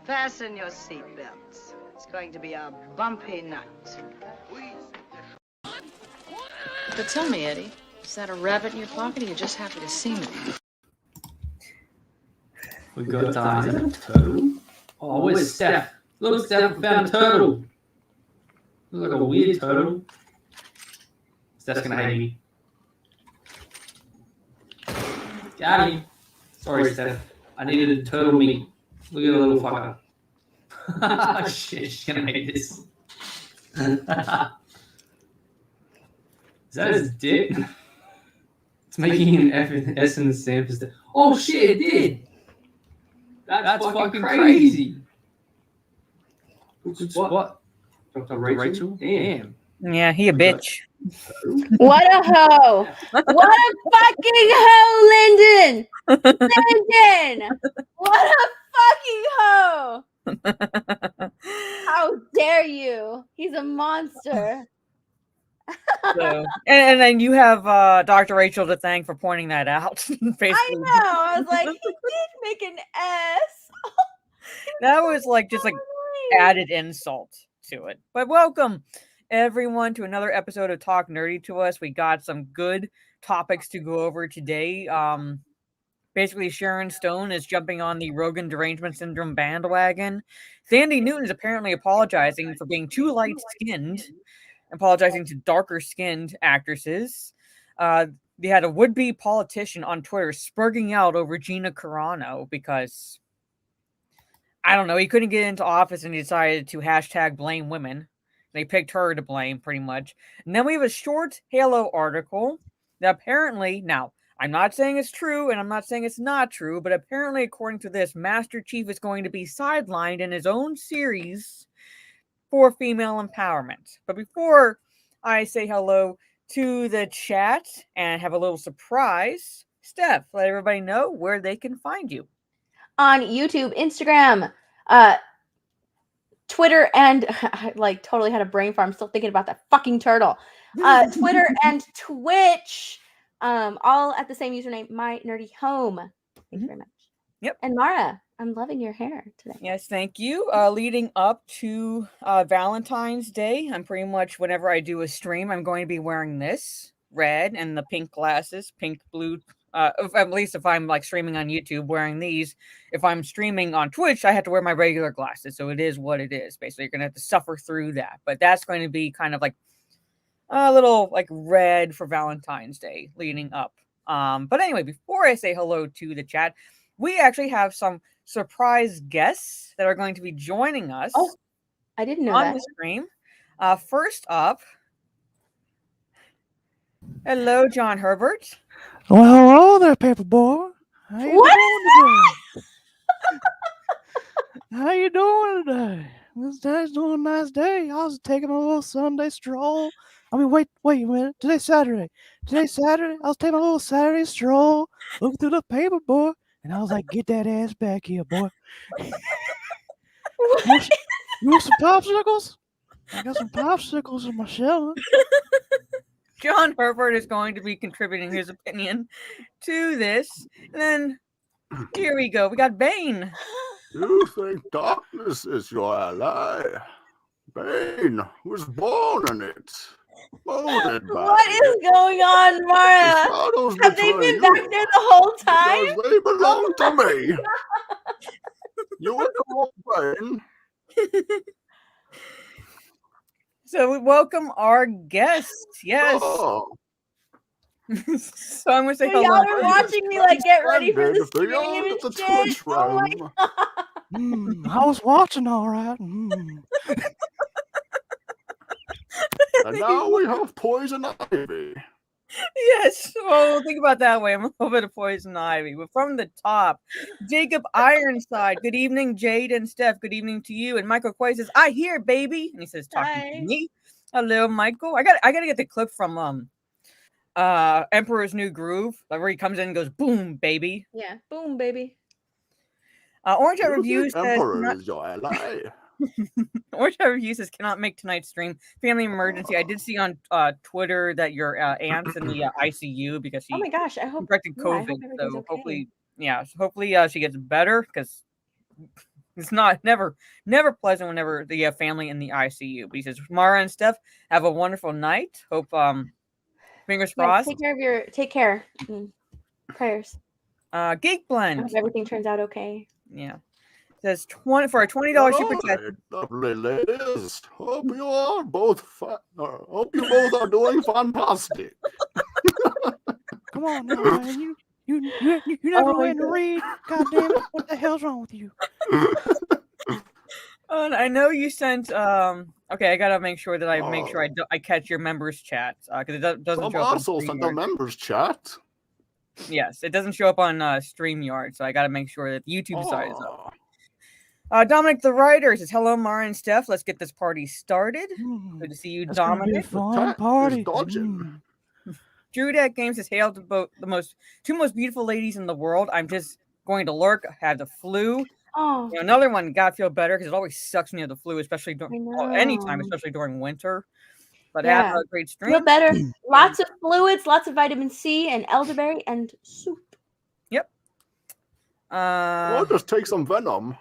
Fasten your seatbelts. It's going to be a bumpy night. But tell me, Eddie, is that a rabbit in your pocket or you're just happy to see me? We got is that a turtle? Oh, where's Steph? Look, Steph, we found a turtle. Looks like a weird turtle. Steph's gonna hate me. Got him. Sorry, Steph. I needed a turtle meat. Look at the little fucker. Shit, she's gonna hate this. Is that his dick? It's making an S in the sand. Oh shit, it did! That's fucking crazy. What? Dr. Rachel? Damn. Yeah, he a bitch. What a hoe! What a fucking hoe, Lyndon! Lyndon! What a fucking hoe! How dare you? He's a monster. So, and then you have Dr. Rachel to thank for pointing that out. I know. I was like, he did make an S. That was like just like added insult to it. But welcome everyone to another episode of Talk Nerdy to Us. We got some good topics to go over today. Basically, Sharon Stone is jumping on the Rogan derangement syndrome bandwagon. Sandy Newton is apparently apologizing for being too light-skinned, apologizing to darker-skinned actresses. They had a would-be politician on Twitter spurging out over Gina Carano because, I don't know, he couldn't get into office and he decided to hashtag blame women. They picked her to blame, pretty much. And then we have a short Halo article that apparently, now, I'm not saying it's true, and I'm not saying it's not true, but apparently, according to this, Master Chief is going to be sidelined in his own series for female empowerment. But before I say hello to the chat and have a little surprise, Steph, let everybody know where they can find you. On YouTube, Instagram, Twitter, and I like totally had a brain fart. I'm still thinking about that fucking turtle. Twitter and Twitch, all at the same username, My Nerdy Home. Thank you very much. Yep. And Mara, I'm loving your hair today. Yes, thank you. Leading up to Valentine's Day, I'm pretty much, whenever I do a stream, I'm going to be wearing this red and the pink glasses, pink, blue. At least if I'm like streaming on YouTube, wearing these. If I'm streaming on Twitch, I have to wear my regular glasses. So it is what it is. Basically, you're going to have to suffer through that. But that's going to be kind of like a little like red for Valentine's Day leading up. But anyway, before I say hello to the chat, we actually have some surprise guests that are going to be joining us. Oh, I didn't know on that. the stream. First up, hello, John Herbert. Well, hello there, paper boy. How you doing today? How you doing today? This day's doing a nice day. I was taking a little Sunday stroll. I mean, wait a minute. Today's Saturday. I was taking a little Saturday stroll, looking through the paper, boy. And I was like, get that ass back here, boy. You want some popsicles? I got some popsicles in my shelf. John Herbert is going to be contributing his opinion to this. And then, here we go. We got Bane. You think darkness is your ally? Bane was born in it. Molded by What is going on, Mara? Have they been back there the whole time? They belong to me. You would know Bane. So we welcome our guests. Yes. Oh. So I'm going to say So hello. y'all are watching me like get ready for the stream Beyond and the shit. Twitch Oh my realm. god. I was watching all right. And now we have Poison Ivy. Yes. Well, think about it that way. I'm a little bit of poison ivy. But from the top, Jacob Ironside. Good evening, Jade and Steph. Good evening to you. And Michael Quay says, I hear, baby. And he says, talking Hi. to me. Hello, Michael. I gotta get the clip from Emperor's New Groove, like where he comes in and goes, boom, baby. Yeah, boom, baby. Orange Hat You Reviews think says Emperor is your ally. Orange Hat Reviews says cannot make tonight's stream. Family emergency. I did see on Twitter that your aunt's in the ICU because she Oh my gosh, I hope contracted yeah, I hope COVID. everything's So okay. hopefully she gets better because It's never pleasant whenever they have family in the ICU. But he says, Mara and Steph, have a wonderful night. Hope fingers Yeah, crossed. take care. Prayers. Geek I Blend. hope everything turns out okay. Yeah. Says for a $20 super chat. Alright, lovely ladies. Hope you are both hope you both are doing fantastic. Come on now, man. You never went to read. God damn it! What the hell's wrong with you? And I know you sent. Okay, I gotta make sure that I catch your members chat because it doesn't Some show up on assholes sent a StreamYard. members chat. Yes, it doesn't show up on StreamYard, so I gotta make sure that the YouTube side is up. Aw. Dominic the writer says, "Hello, Mara and Steph. Let's get this party started. Good to see you, That's gonna be a Dominic." fun Is party. dodging. Drew Deck Games says, "Hail to both two most beautiful ladies in the world. I'm just going to lurk. I have the flu. Oh, You know, another one. Gotta feel better because it always sucks when you have the flu, especially anytime, know. especially during winter. But Yeah. have a great stream. feel better. Lots of fluids, lots of vitamin C and elderberry and soup. Yep. Or just take some venom.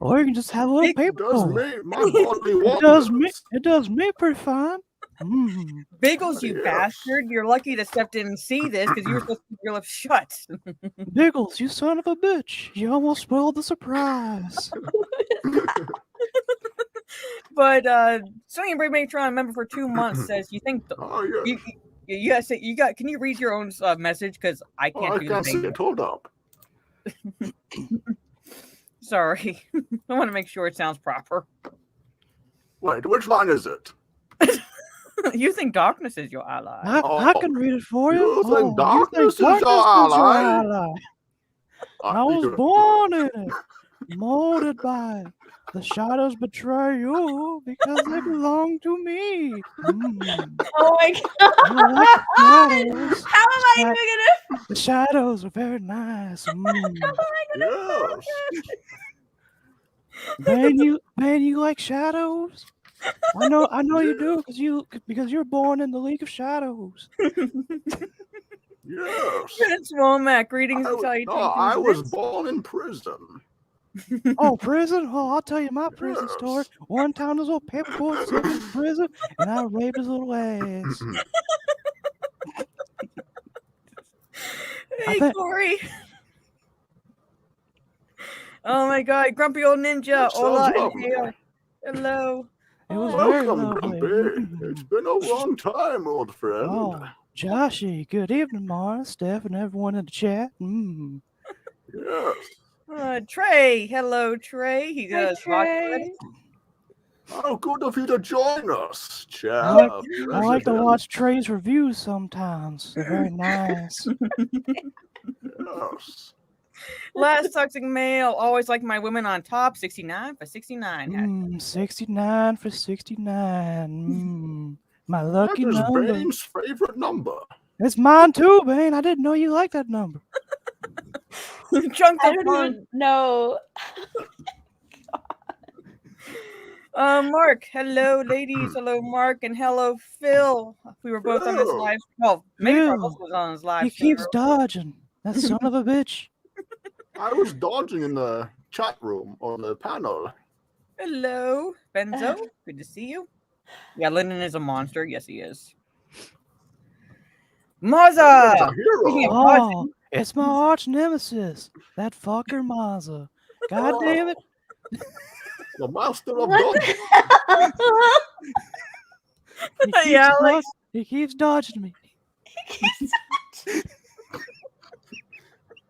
Or you can just have a little It paper. does bowl. me. My body It does me. wants. It does me pretty fine. Mm. Biggles, you Yes. bastard! You're lucky that Steph didn't see this because you were supposed to keep your lips shut. Biggles, you son of a bitch! You almost spoiled the surprise. But Sonny Brave Matron, member for 2 months, says, "You think Oh yeah. you got? Can you read your own message? Because I Oh, can't I do can't the see thing. it. Hold up. Sorry, I want to make sure it sounds proper. Wait, which line is it? You think darkness is your ally? I can read it for you. You think darkness is your darkness ally? I was born in it, molded by it. The shadows betray you because they belong to me. Mm. Oh my I like the shadows. How am I even gonna? The shadows are very nice. Mm. Yes. Man, you like shadows? I know you do because you're born in the League of Shadows. Yes. Prince Womack, greetings and salutations. I was born in prison. Oh, prison? Oh, I'll tell you my prison story. One time this little paper boy was sitting in prison and I raped his little ass. Hey, Corey. Oh my God, grumpy old ninja. That Hola sounds and lovely. hail. Hello. It was very Welcome, lovely. Grumpy. It's been a long time, old friend. Oh, Joshy, good evening, Mara, Steph, and everyone in the chat. Mm. Yes. Trey. Hello, Trey. He Hi, does Trey. How good of you to join us, I Chad. like to watch Trey's reviews sometimes. They're very nice. Yes. Last toxic male. Always like my women on top. 69 for 69. 69 for 69. My lucky That is number. Bane's favorite number. It's mine too, Bane. I didn't know you liked that number. Chunk I of don't fun. even know. Mark. Hello, ladies. Hello, Mark. And hello, Phil. We were both on this Phil. live. Well, maybe Phil. Carlos was on his live He stream. keeps dodging. That son of a bitch. I was dodging in the chat room on the panel. Hello, Benzo. Good to see you. Yeah, Lyndon is a monster. Yes, he is. Maza! He's a hero. Oh, it's my arch nemesis. That fucker Mazza. God damn it. The master of What dodging. He Yeah, keeps, like- dodg- he keeps dodging me.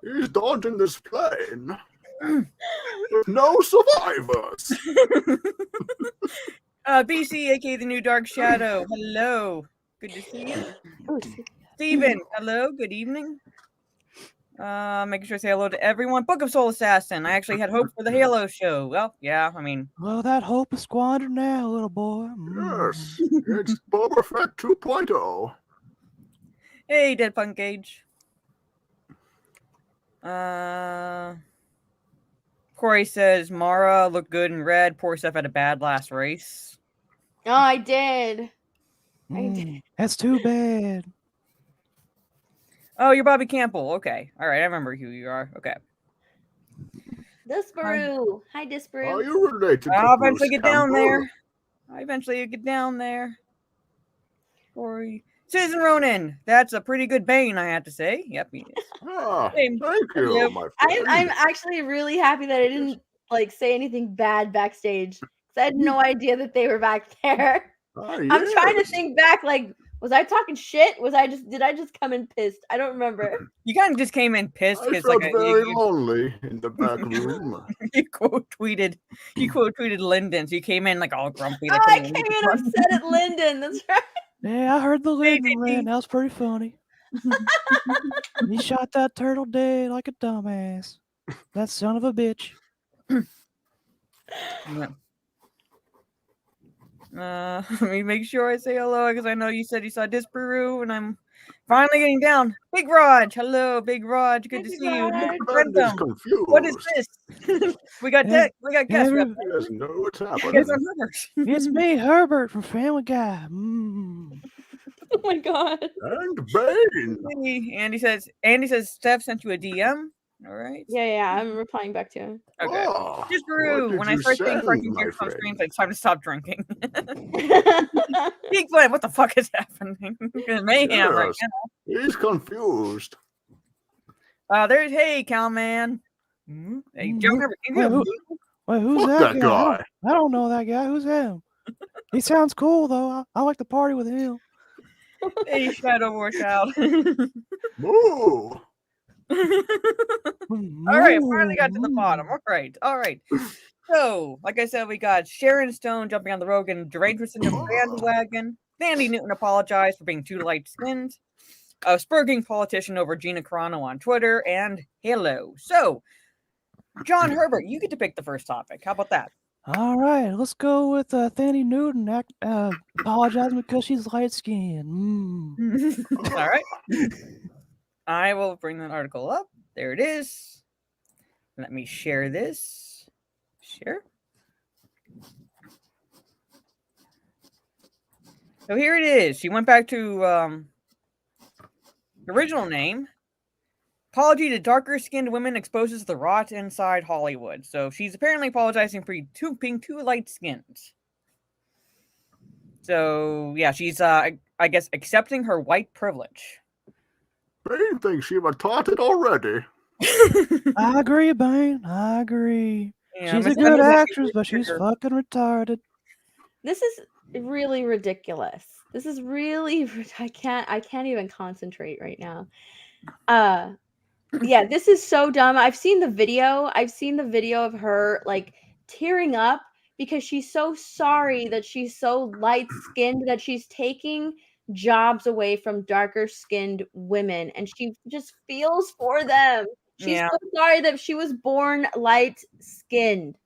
He's dodging this plane. With no survivors. BC, aka the new Dark Shadow. Hello. Good to see you. Steven, hello. Good evening. Making sure I say hello to everyone. Book of Soul Assassin. I actually had hope for the Halo show. Well, yeah, I mean. Well, that hope is squandered now, little boy. Yes. It's Boba Fett 2.0. Hey, Dead Punk Gage. Corey says Mara looked good in red. Poor Steph had a bad last race. Oh, I did. That's too bad. Oh, you're Bobby Campbell. Okay. All right. I remember who you are. Okay. Disparu. Hi, Are Disparu. you related to I'll Bruce eventually get down Campbell? there. I eventually get down there. Corey. Citizen Ronan. That's a pretty good Bane, I have to say. Yep, he is. Ah, Same. thank Hello. you, my I'm friend. actually really happy that I didn't like say anything bad backstage. 'Cause I had no idea that they were back there. Ah, I'm trying to yes. think back. Like, was I talking shit? Did I just come in pissed? I don't remember. You kind of just came in pissed I because felt like very lonely in the back room. you quote tweeted Lyndon, so you came in like all grumpy. Oh, Like, I came in upset at Lyndon. That's right. Yeah, I heard the Hey, Linden rant. That was pretty funny. He shot that turtle dead like a dumbass. That son of a bitch. Let me make sure I say hello because I know you said you saw Disparu, and I'm finally getting down. Big Raj, hello, Big Raj, good to Big see you. Raj. Mr. Friend is Bentham, confused. what is this? we got Yeah, guests. every- He doesn't know what's Guests happening. on Herbert. It's me, Herbert from Family Guy. Mm. Oh my god. And Bane. Hey, Andy says Steph sent you a DM. All right. Yeah, I'm replying back to him. Okay. Oh, Disparu, what when did I you start seeing send, cartoon my characters on friend? streams, it's time to stop drinking. Big Glenn, what the fuck is happening? Mayhem right Yes, he's confused. now. Hey, Cowman. Hey, John Herbert, can you Wait, do a wait, who's Fuck that that guy? guy. I don't know that guy. Who's him? He sounds cool though. I like to party with him. Hey, Shadow War Child. Moo. All right, finally got to the bottom. All right. So, like I said, we got Sharon Stone jumping on the Rogan derangement bandwagon. Sandy Newton apologized for being too light-skinned. A spurging politician over Gina Carano on Twitter, and Halo. So, John Herbert, you get to pick the first topic. How about that? All right, let's go with Sandy Newton apologizing because she's light skinned. All right. I will bring that article up. There it is. Let me share this. Share. So here it is. She went back to the original name. Apology to darker skinned women exposes the rot inside Hollywood. So she's apparently apologizing for being too light skinned. So yeah, she's I guess accepting her white privilege. Bane thinks she was taught it already. I agree, Bane. I agree. Yeah, She's a Miss good Emily actress, but she's Baker. fucking retarded. This is really ridiculous. This is really I can't even concentrate right now. Yeah, this is so dumb. I've seen the video. I've seen the video of her like tearing up because she's so sorry that she's so light-skinned that she's taking jobs away from darker skinned women and she just feels for them. She's Yeah. so sorry that she was born light skinned.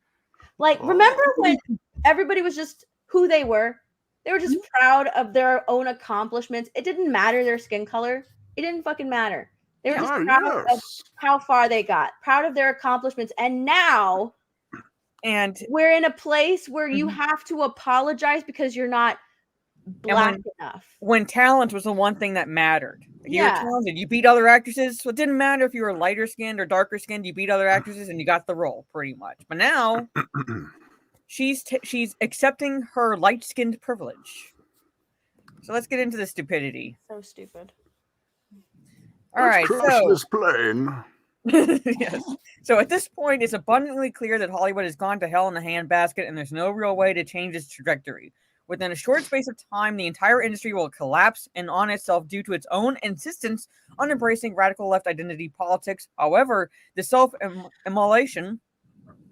Like, remember when everybody was just who they were? They were just proud of their own accomplishments. It didn't matter their skin color. It didn't fucking matter. They were just proud of how far they got, proud of their accomplishments. And now we're in a place where you have to apologize because you're not black enough. When talent was the one thing that mattered. You were Yeah. talented. You beat other actresses. So it didn't matter if you were lighter skinned or darker skinned. You beat other actresses and you got the role pretty much. But now she's accepting her light skinned privilege. So let's get into the stupidity. So stupid. All right. Crash this plane. Yes. So at this point, it's abundantly clear that Hollywood has gone to hell in a handbasket, and there's no real way to change its trajectory. Within a short space of time, the entire industry will collapse and on itself due to its own insistence on embracing radical left identity politics. However, the self-immolation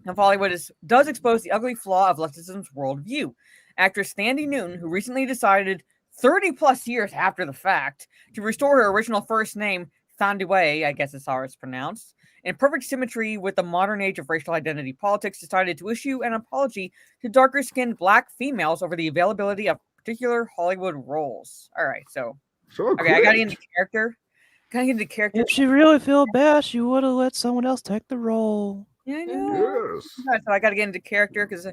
of Hollywood does expose the ugly flaw of leftism's worldview. Actress Sandy Newton, who recently decided 30 plus years after the fact to restore her original first name, Thandiwe, I guess is how it's pronounced, in perfect symmetry with the modern age of racial identity politics, decided to issue an apology to darker-skinned black females over the availability of particular Hollywood roles. All right, so okay, I got to get into character. If she really felt bad, she would have let someone else take the role. Yeah, I know. Yes. So I got to get into character because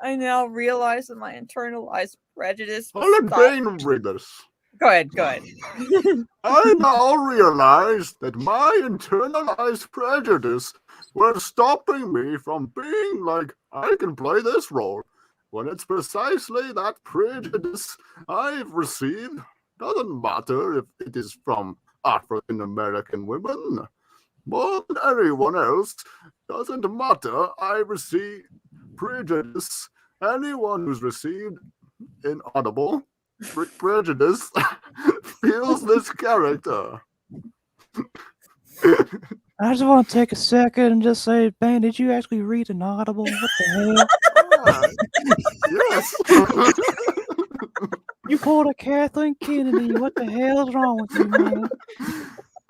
I now realize that my internalized prejudice. I'll let Bane read this. Go ahead. I now realize that my internalized prejudice were stopping me from being like, I can play this role, when it's precisely that prejudice I've received. Doesn't matter if it is from African American women. More than anyone else, doesn't matter. I receive prejudice. Anyone who's received inaudible prejudice feels this character. I just want to take a second and just say, Ben, did you actually read Inaudible? What the hell? Yes. You pulled a Kathleen Kennedy. What the hell is wrong with you, man?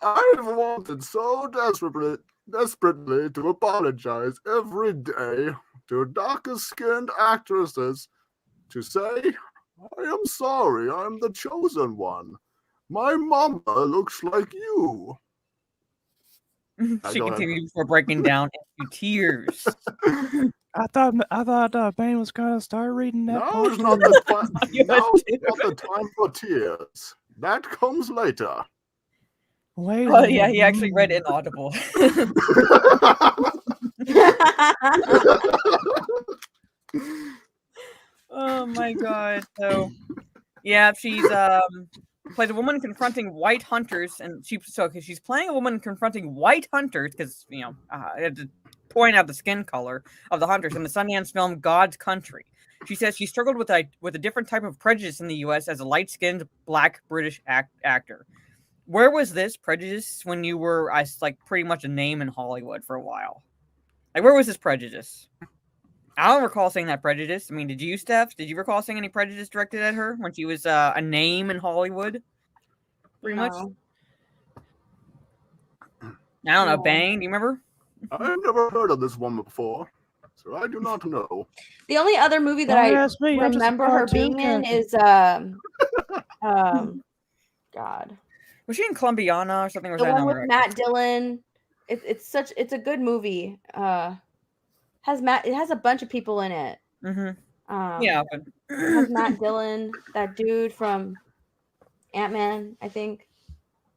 I've wanted so desperately to apologize every day to darker-skinned actresses to say, I am sorry, I'm the chosen one. My mama looks like you. She continued before breaking down into tears. I thought Ben was gonna start reading that. Now is not the time. Now is not the time for tears. That comes later. Wait. Oh yeah, he actually read Inaudible. Oh my god. So yeah, she's plays a woman confronting white hunters, and she's playing a woman confronting white hunters because I had to point out the skin color of the hunters in the Sundance film God's Country. She says she struggled with a different type of prejudice in the U.S. as a light-skinned Black British actor. Where was this prejudice when you were pretty much a name in Hollywood for a while? Like, where was this prejudice? I don't recall seeing that prejudice. I mean, did you, Steph? Did you recall seeing any prejudice directed at her when she was a name in Hollywood? Pretty much. I don't know. Bang, do you remember? I've never heard of this woman before, so I do not know. The only other movie that I remember her being in is God. Was she in Columbiana or something? The one with Matt Dillon. It's a good movie. It has a bunch of people in it. Mm-hmm. Yeah. It has Matt Dillon, that dude from Ant-Man, I think.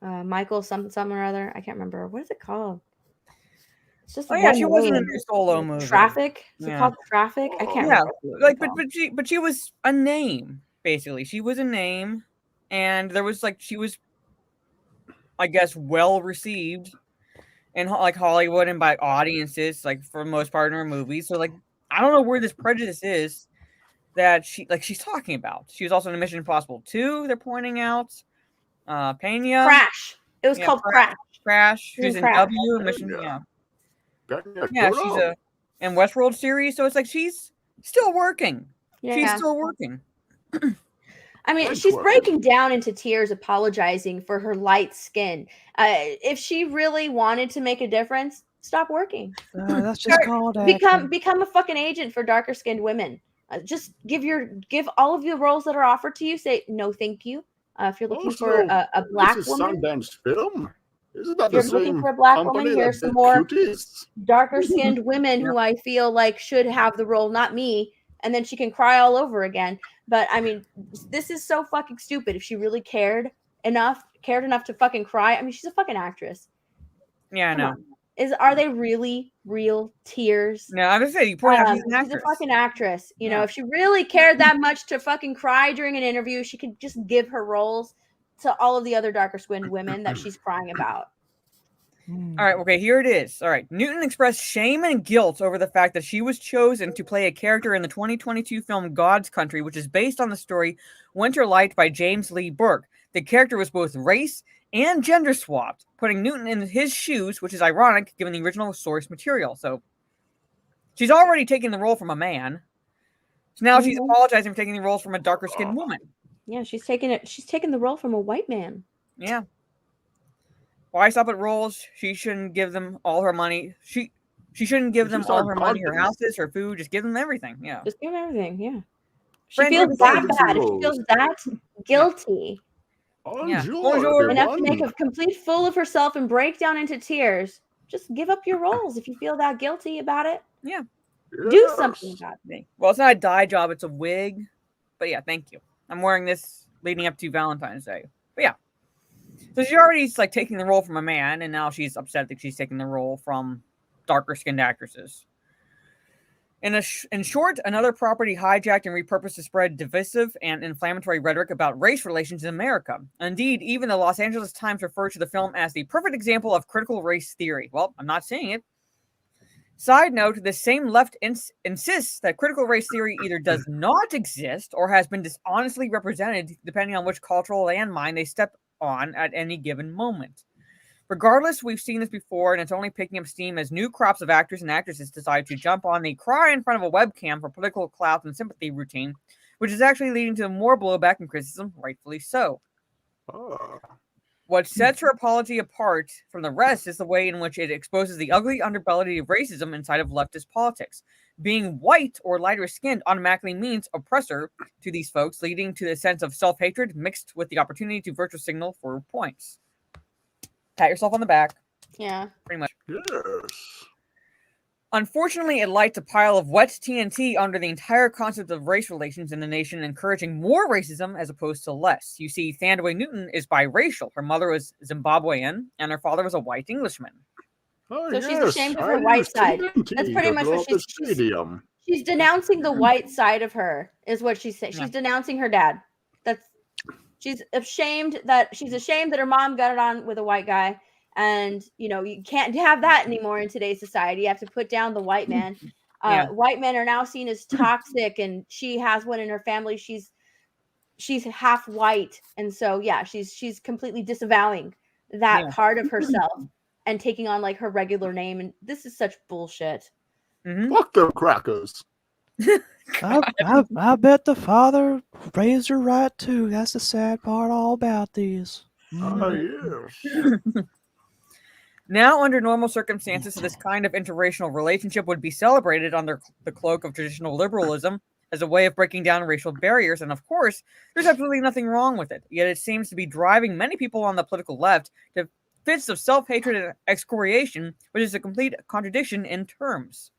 Michael something or other. I can't remember. What is it called? It's just she wasn't in her solo movie. Traffic. Is it called Traffic? I can't remember. But she was a name, basically. She was a name, and there was she was, I guess, well received in Hollywood and by audiences, for the most part in her movies. So I don't know where this prejudice is that she's talking about. She was also in Mission Impossible 2. They're pointing out Pena. Crash. It was called Crash. Crash. She's in W. Mission. Yeah. She's in Westworld series. So it's she's still working. Yeah. She's still working. I mean, she's breaking down into tears, apologizing for her light skin. If she really wanted to make a difference, stop working. That's just called become a fucking agent for darker skinned women. Just give all of the roles that are offered to you. Say no, thank you. If you're looking for a black woman, Sundance film. Isn't that if you're looking for a black woman, here's some more darker skinned women who I feel should have the role, not me. And then she can cry all over again. But I mean, this is so fucking stupid. If she really cared enough to fucking cry, I mean, she's a fucking actress. Yeah, I know. Are they really real tears? No, I was saying you point out she's an actress. She's a fucking actress. You know, if she really cared that much to fucking cry during an interview, she could just give her roles to all of the other darker skinned women that she's crying about. All right, okay, here it is. All right, Newton expressed shame and guilt over the fact that she was chosen to play a character in the 2022 film God's Country, which is based on the story Winter Light by James Lee Burke. The character was both race and gender swapped, putting Newton in his shoes, which is ironic given the original source material. So she's already taking the role from a man. So now she's apologizing for taking the roles from a darker skinned woman. Yeah, she's taking the role from a white man. Yeah. Why stop at roles? She shouldn't give them all her money. She shouldn't give them all her money, her houses, her food. Just give them everything. Yeah. Just give them everything. Yeah. She feels that bad. If she feels that guilty. Enough to make a complete fool of herself and break down into tears. Just give up your roles if you feel that guilty about it. Yeah. Do something about it. Well, it's not a dye job, it's a wig. But yeah, thank you. I'm wearing this leading up to Valentine's Day. But yeah. So she's already taking the role from a man, and now she's upset that she's taking the role from darker-skinned actresses. In short, another property hijacked and repurposed to spread divisive and inflammatory rhetoric about race relations in America. Indeed, even the Los Angeles Times referred to the film as the perfect example of critical race theory. Well, I'm not saying it. Side note, the same left insists that critical race theory either does not exist or has been dishonestly represented depending on which cultural landmine they step on at any given moment. Regardless, we've seen this before, and it's only picking up steam as new crops of actors and actresses decide to jump on the cry in front of a webcam for political clout and sympathy routine, which is actually leading to more blowback and criticism, rightfully so. What sets her apology apart from the rest is the way in which it exposes the ugly underbelly of racism inside of leftist politics. Being white or lighter skinned automatically means oppressor to these folks, leading to a sense of self-hatred mixed with the opportunity to virtue signal for points. Pat yourself on the back. Yeah. Pretty much. Yes. Unfortunately, it lights a pile of wet TNT under the entire concept of race relations in the nation, encouraging more racism as opposed to less. You see, Thandaway Newton is biracial. Her mother was Zimbabwean, and her father was a white Englishman. Oh, So yes. she's ashamed of her I white used side. TNT That's pretty to much blow what up the stadium. she's denouncing the white side of her, is what she's saying. Yeah. She's denouncing her dad. She's ashamed that her mom got it on with a white guy. And you can't have that anymore in today's society. You have to put down the white man. Yeah. White men are now seen as toxic, and she has one in her family. She's half white, and so yeah, she's completely disavowing that part of herself and taking on like her regular name. And this is such bullshit. Mm-hmm. Fuck them crackers. I bet the father raised her right too. That's the sad part all about these. Oh, yes. Now, under normal circumstances, this kind of interracial relationship would be celebrated under the cloak of traditional liberalism as a way of breaking down racial barriers, and of course, there's absolutely nothing wrong with it. Yet it seems to be driving many people on the political left to fits of self-hatred and excoriation, which is a complete contradiction in terms.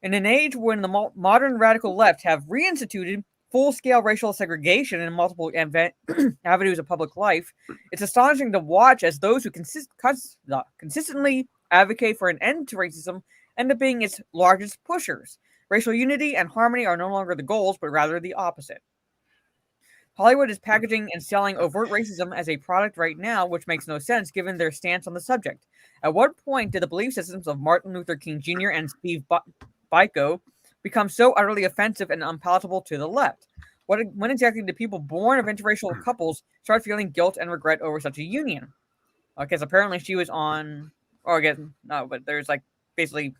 In an age when the modern radical left have reinstituted full-scale racial segregation in multiple avenues of public life, it's astonishing to watch as those who consistently advocate for an end to racism end up being its largest pushers. Racial unity and harmony are no longer the goals, but rather the opposite. Hollywood is packaging and selling overt racism as a product right now, which makes no sense given their stance on the subject. At what point did the belief systems of Martin Luther King Jr. and Steve Biko become so utterly offensive and unpalatable to the left? When exactly did people born of interracial couples start feeling guilt and regret over such a union? Because apparently she was on, or I guess, no, but there's like basically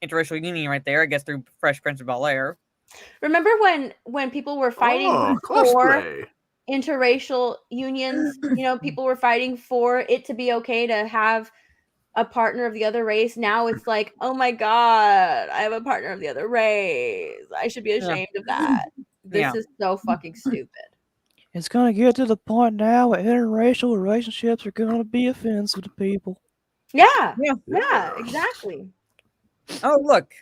interracial union right there, I guess through Fresh Prince of Bel-Air. Remember when people were fighting for cosplay. interracial unions? People were fighting for it to be okay to have a partner of the other race. Now it's like, oh my god, I have a partner of the other race. I should be ashamed of that. This is so fucking stupid. It's gonna get to the point now where interracial relationships are gonna be offensive to people. Yeah, exactly. Oh, look.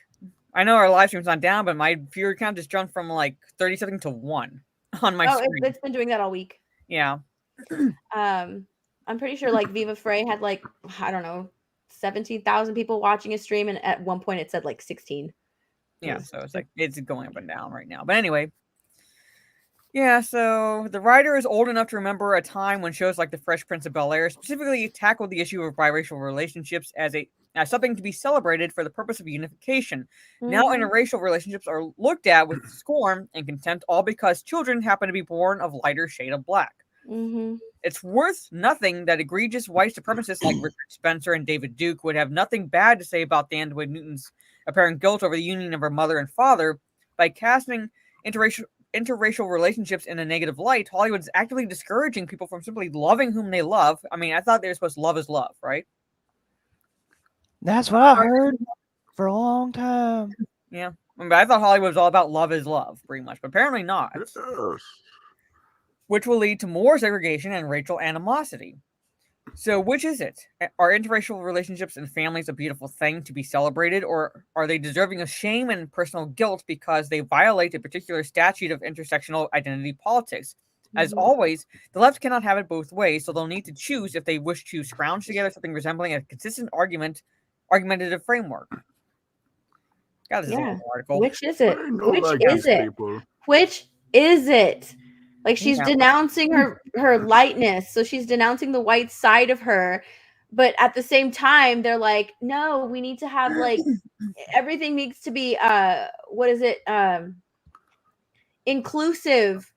I know our live stream's not down, but my viewer count just jumped from like 30-something to 1 on my screen. It's been doing that all week. Yeah. I'm pretty sure like Viva Frey had like, I don't know, 17,000 people watching a stream, and at one point it said like 16. Yeah, so it's like it's going up and down right now. But anyway. Yeah, so the writer is old enough to remember a time when shows like The Fresh Prince of Bel-Air specifically tackled the issue of biracial relationships as something to be celebrated for the purpose of unification. Mm-hmm. Now interracial relationships are looked at with scorn and contempt, all because children happen to be born of lighter shade of black. Mm-hmm. It's worth nothing that egregious white supremacists like Richard Spencer and David Duke would have nothing bad to say about Thandaway Newton's apparent guilt over the union of her mother and father. By casting interracial relationships in a negative light, Hollywood is actively discouraging people from simply loving whom they love. I mean, I thought they were supposed to love is love, right? That's what I heard for a long time. Yeah. But I thought Hollywood was all about love is love, pretty much. But apparently not. Yes. Which will lead to more segregation and racial animosity. So which is it? Are interracial relationships and families a beautiful thing to be celebrated, or are they deserving of shame and personal guilt because they violate a particular statute of intersectional identity politics? As always, the left cannot have it both ways, so they'll need to choose if they wish to scrounge together something resembling a consistent argument argumentative framework. God, this is a Yeah. long article. Which is it? I know Which like is these it? people. Which is it? Like she's Yeah. denouncing her lightness, so she's denouncing the white side of her, but at the same time they're like, no, we need to have like everything needs to be what is it? Inclusive.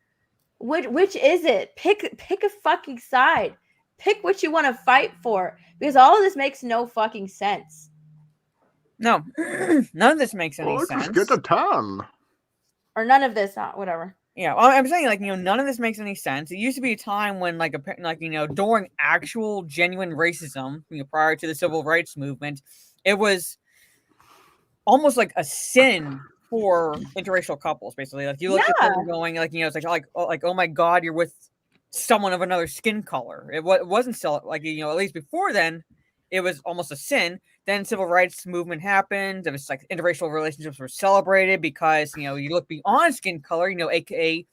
Which is it? Pick a fucking side. Pick what you want to fight for, because all of this makes no fucking sense. No, none of this makes any Or sense. just get a tan. Or none of this, whatever. Yeah, well, I'm saying like none of this makes any sense. It used to be a time when like during actual genuine racism, prior to the civil rights movement, it was almost like a sin for interracial couples. Basically, like you look at them going it's like oh my god, you're with someone of another skin color. It wasn't still like at least before then, it was almost a sin. Then civil rights movement happened. It was like interracial relationships were celebrated because you look beyond skin color. AKA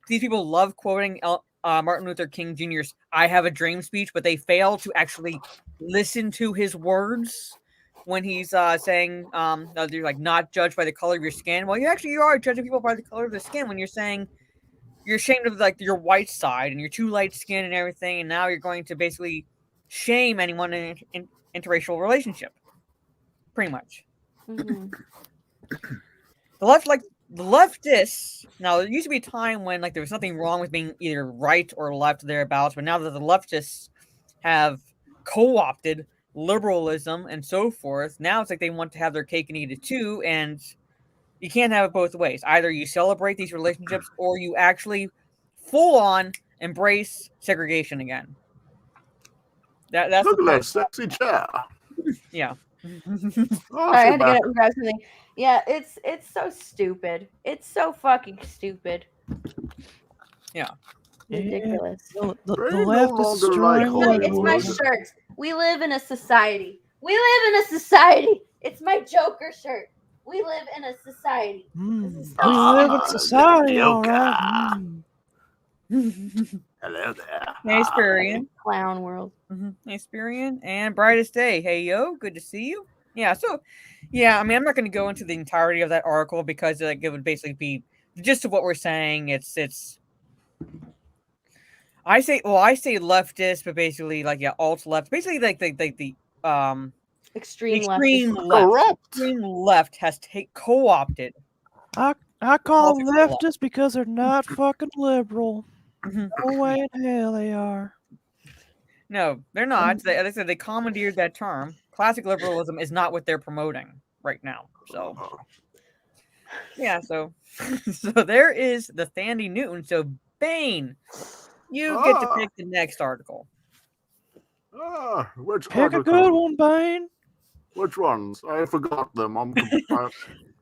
these people love quoting Martin Luther King Jr.'s "I Have a Dream" speech, but they fail to actually listen to his words when he's saying you're like not judged by the color of your skin. Well, you are judging people by the color of their skin when you're saying you're ashamed of like your white side and your too light skin and everything, and now you're going to basically shame anyone in an interracial relationship. Pretty much. Mm-hmm. The leftists. Now, there used to be a time when like there was nothing wrong with being either right or left thereabouts, but now that the leftists have co-opted liberalism and so forth, now it's like they want to have their cake and eat it too, and you can't have it both ways. Either you celebrate these relationships or you actually full on embrace segregation again. That's Look at that sexy chair. Yeah. Sorry, I had to get up and grab something. Yeah, it's so stupid. It's so fucking stupid. Yeah. Ridiculous. The left is destroying It's my shirt. We live in a society. It's my Joker shirt. We live in a society. We live in society, all right. Hello there. Hey, Spurian. Clown world. Hey, Spurian. And Brightest Day. Hey, yo. Good to see you. Yeah, so, yeah, I mean, I'm not going to go into the entirety of that article because like it would basically be the gist of what we're saying. It's I say leftist, but basically like alt left. Basically like the extreme left. Extreme left has co-opted. I call them leftists because they're not fucking liberal. No way in hell they are. No, they're not. Like I said, they commandeered that term. Classic liberalism is not what they're promoting right now. So, yeah. So there is the Thandie Newton. So Bane, you get to pick the next article. Which pick article? A good one, Bane. Which ones? I forgot them. All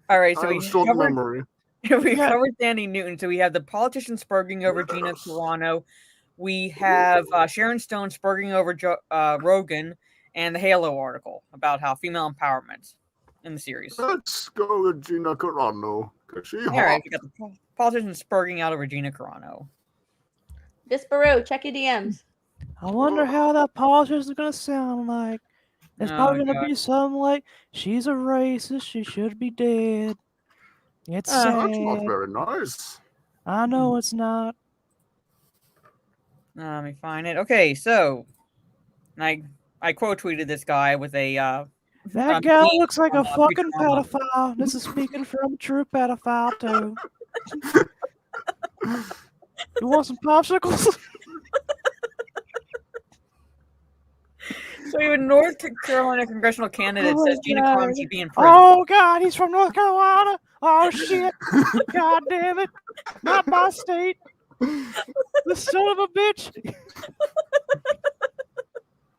right. So I have short memory. We covered Thandie Newton. So we have the politician spurging over Gina Carano. We have Sharon Stone spurging over Rogan, and the Halo article about how female empowerment in the series. Let's go with Gina Carano. All right, we got the politician spurging out over Gina Carano. Disparu, check your DMs. I wonder how that politician is going to sound like. It's probably going to be something like, she's a racist, she should be dead. It's sad. That's not very nice. I know it's not. Let me find it. Okay, so I quote tweeted this guy with a that guy looks like a fucking pedophile. This is speaking from a true pedophile too. You want some popsicles? So a North Carolina congressional candidate says Gina Carano should be in prison. Oh God, he's from North Carolina. Oh shit! God damn it! Not my state. The son of a bitch.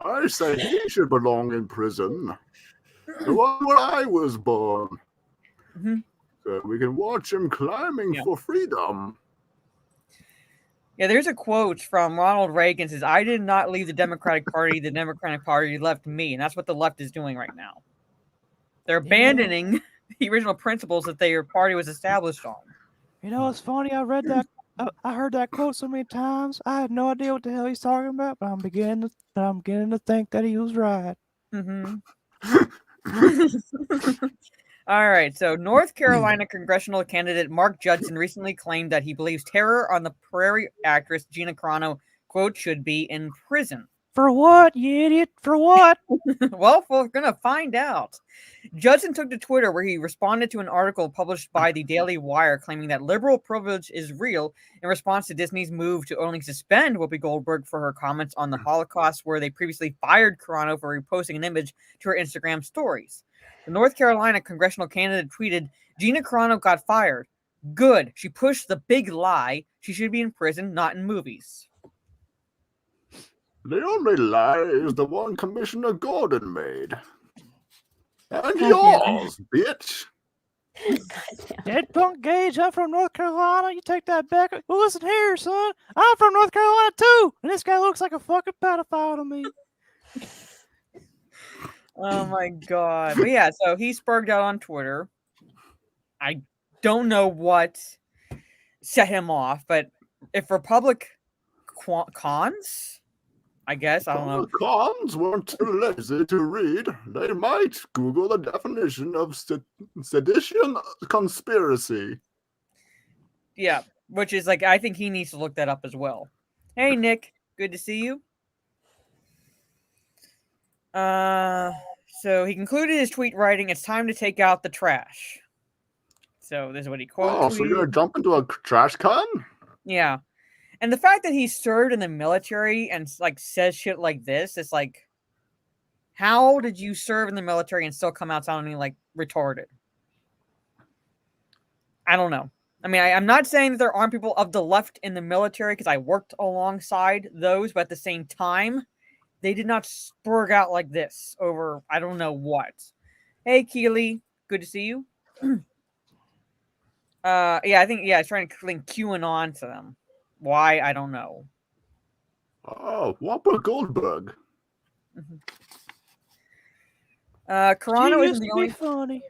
I say he should belong in prison. The one where I was born. So we can watch him climbing for freedom. Yeah, there's a quote from Ronald Reagan says, "I did not leave the Democratic Party. The Democratic Party left me." And that's what the left is doing right now. They're abandoning the original principles that their party was established on. You know, it's funny. I heard that quote so many times. I had no idea what the hell he's talking about, but I'm beginning to think that he was right. All right, so North Carolina congressional candidate Mark Judson recently claimed that he believes Terror on the Prairie actress Gina Carano, quote, should be in prison. For what, you idiot? For what? Well, we're going to find out. Judson took to Twitter where he responded to an article published by the Daily Wire claiming that liberal privilege is real in response to Disney's move to only suspend Whoopi Goldberg for her comments on the Holocaust, where they previously fired Carano for reposting an image to her Instagram stories. The North Carolina congressional candidate tweeted, Gina Carano got fired. Good. She pushed the big lie. She should be in prison, not in movies. The only lie is the one Commissioner Gordon made. And God yours, bitch. Dead punk Gage, I'm from North Carolina. You take that back. Well, listen here, son. I'm from North Carolina too, and this guy looks like a fucking pedophile to me. Oh my god. But yeah, so he spurred out on Twitter. I don't know what set him off, but if Republic cons, I guess, I don't know. If the cons weren't too lazy to read, they might Google the definition of sedition conspiracy. Yeah, which is like, I think he needs to look that up as well. Hey, Nick, good to see you. So he concluded his tweet writing, "It's time to take out the trash." So this is what he quoted. Oh, so you're gonna jump into a trash can? Yeah. And the fact that he served in the military and like says shit like this, it's like, how did you serve in the military and still come out sounding like retarded? I don't know. I mean, I'm not saying that there aren't people of the left in the military because I worked alongside those, but at the same time, they did not spurg out like this over I don't know what. Hey, Keely, good to see you. Yeah, I think it's trying to link QAnon to them. Why? I don't know. Oh, Whopper Goldberg. Carano She isn't the used to only be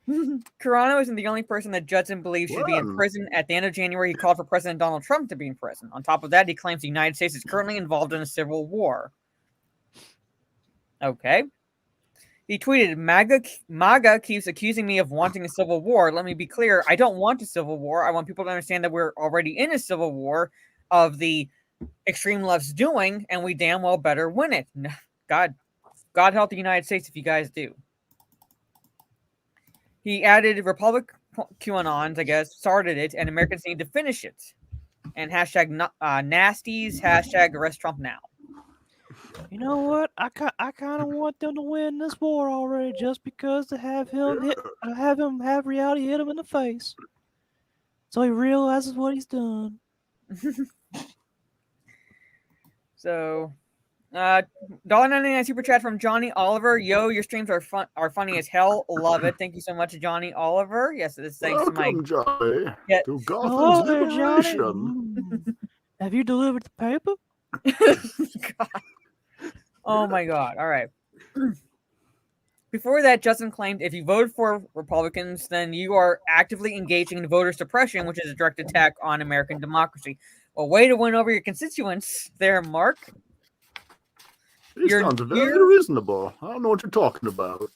funny. Carano isn't the only person that Judson believes should be in prison. At the end of January, he called for President Donald Trump to be in prison. On top of that, he claims the United States is currently involved in a civil war. Okay. He tweeted, MAGA keeps accusing me of wanting a civil war. Let me be clear. I don't want a civil war. I want people to understand that we're already in a civil war of the extreme left's doing, and we damn well better win it. God help the United States if you guys do. He added Republic QAnons, I guess, started it, and Americans need to finish it. And hashtag nasties, hashtag arrest Trump now. You know what? I kind of want them to win this war already, just because to have him have reality hit him in the face, so he realizes what he's done. So, $1.99 super chat from Johnny Oliver. Yo, your streams are funny as hell. Love it. Thank you so much, Johnny Oliver. Yes, it's thanks to my Johnny. Yeah. To Gotham's There, liberation. Johnny. Have you delivered the paper? God. Oh my God. All right. Before that, Justin claimed if you voted for Republicans, then you are actively engaging in voter suppression, which is a direct attack on American democracy. Well, way to win over your constituents there, Mark. He sounds very reasonable. I don't know what you're talking about.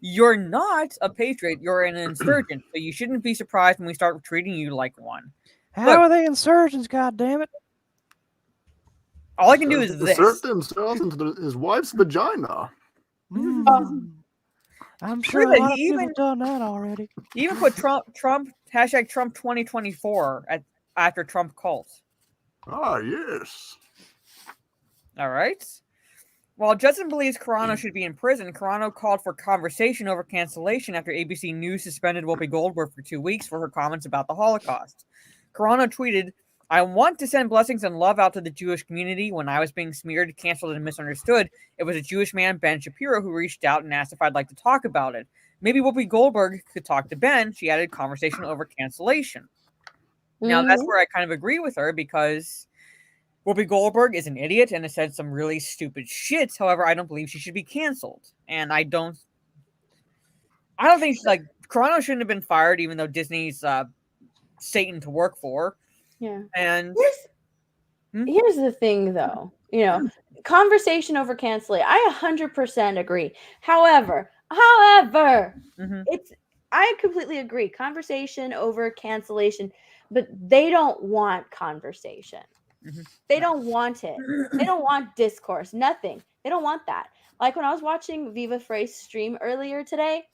You're not a patriot. You're an insurgent. So you shouldn't be surprised when we start treating you like one. How are they insurgents, goddammit? All I can do is this. Insert themselves into his wife's vagina. I'm sure a lot of people have done that already. He even put Trump hashtag Trump 2024 after Trump calls. Ah, yes. All right. While Judson believes Carano should be in prison, Carano called for conversation over cancellation after ABC News suspended Whoopi Goldberg for 2 weeks for her comments about the Holocaust. Carano tweeted, I want to send blessings and love out to the Jewish community. When I was being smeared, canceled, and misunderstood, it was a Jewish man, Ben Shapiro, who reached out and asked if I'd like to talk about it. Maybe Whoopi Goldberg could talk to Ben. She added conversation over cancellation. Now, that's where I kind of agree with her, because Whoopi Goldberg is an idiot and has said some really stupid shit. However, I don't believe she should be canceled. And I don't think, like, Carano shouldn't have been fired, even though Disney's Satan to work for. Yeah. And here's the thing, though. You know, conversation over cancellation. I 100% agree. However, Mhm. I completely agree. Conversation over cancellation, but they don't want conversation. Mhm. They don't want it. They don't want discourse. Nothing. They don't want that. Like when I was watching Viva Frey's stream earlier today,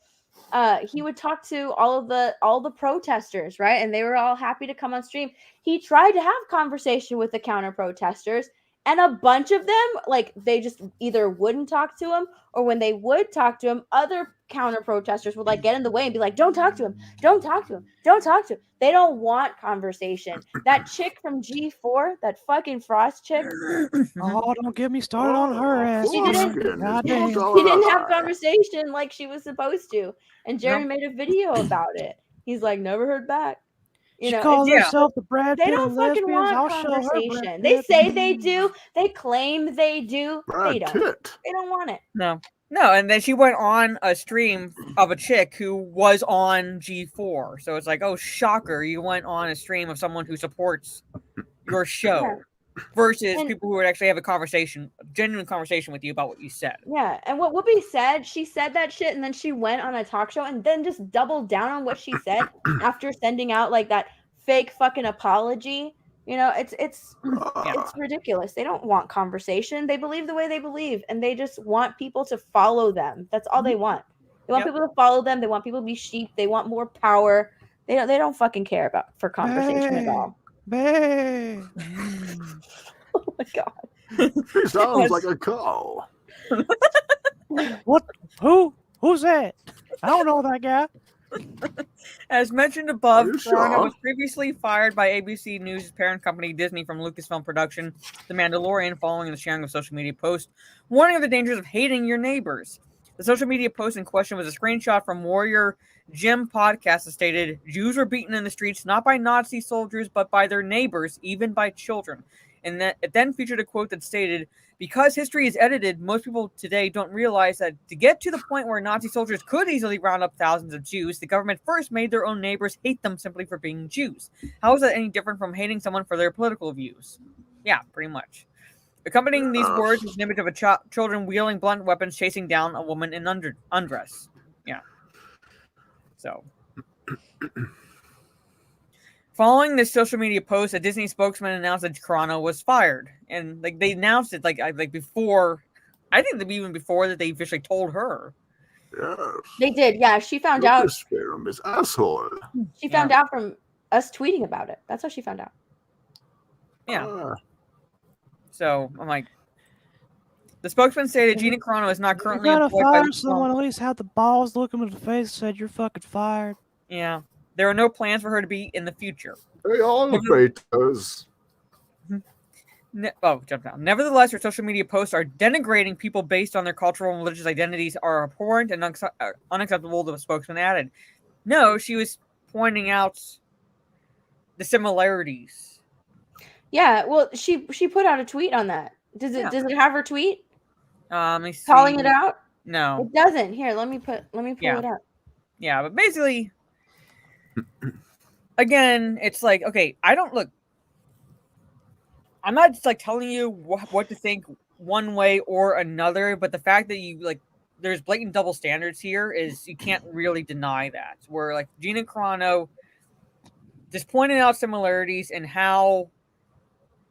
he would talk to all the protesters, right? And they were all happy to come on stream. He tried to have conversation with the counter protesters, and a bunch of them, like, they just either wouldn't talk to him, or when they would talk to him, other counter protesters would like get in the way and be like, "Don't talk to him, don't talk to him, don't talk to him." They don't want conversation. That chick from G4, that fucking Frost chick, Oh, don't get me started on her ass. She didn't- Foreskin is Goddamn. not she didn't have alright. conversation like she was supposed to, and Jeremy Nope. made a video about it. He's like, never heard back. You She know, calls Yeah. herself the Brad they Pitt don't of fucking lesbians. want I'll show her Brad conversation. They Pitt. say they do. They claim they do. Brad They don't. Pitt. They don't want it. No. And then she went on a stream of a chick who was on G4. So it's like, oh, shocker, you went on a stream of someone who supports your show versus And- people who would actually have a genuine conversation with you about what you said. Yeah, and what Whoopi said, she said that shit, and then she went on a talk show and then just doubled down on what she said after sending out like that fake fucking apology. You know, it's ridiculous. They don't want conversation. They believe the way they believe, and they just want people to follow them. That's all they want. They want Yep. people to follow them. They want people to be sheep. They want more power. They don't fucking care for conversation at all. Bae. Oh my god. She sounds like a cow. What? Who's that? I don't know that guy. As mentioned above, Are you Toronto sure? was previously fired by ABC News' parent company Disney from Lucasfilm production The Mandalorian following the sharing of social media posts warning of the dangers of hating your neighbors. The social media post in question was a screenshot from Warrior Jim podcast that stated, Jews were beaten in the streets not by Nazi soldiers but by their neighbors, even by children. And that it then featured a quote that stated, because history is edited, most people today don't realize that to get to the point where Nazi soldiers could easily round up thousands of Jews, the government first made their own neighbors hate them simply for being Jews. How is that any different from hating someone for their political views? Yeah, pretty much. Accompanying these words is an image of a children wielding blunt weapons chasing down a woman in undress. Yeah. So... Following this social media post, a Disney spokesman announced that Carano was fired, and like they announced it like before. I think that even before that they officially told her. Yes. They did. Yeah, she found out. Lucas Film is asshole. She found out from us tweeting about it. That's how she found out. Yeah. Ah, So I'm like, the spokesman stated Gina Carano is not You currently gotta employed by fire Lucasfilm. someone. At least have the balls to look him in the face and said you're fucking fired. Yeah, there are no plans for her to be in the future. they are traitors. Jump down. Nevertheless, her social media posts are denigrating people based on their cultural and religious identities are abhorrent and unacceptable, the spokesman added. No, she was pointing out the similarities. Yeah, well, she put out a tweet on that. Does it have her tweet Let me see. calling it out? No. It doesn't. Here, let me pull Yeah. it up. Yeah, but basically, again, it's like, okay, I'm not just like telling you what to think one way or another, but the fact that you like there's blatant double standards here is you can't really deny that. Where like Gina Carano just pointed out similarities in how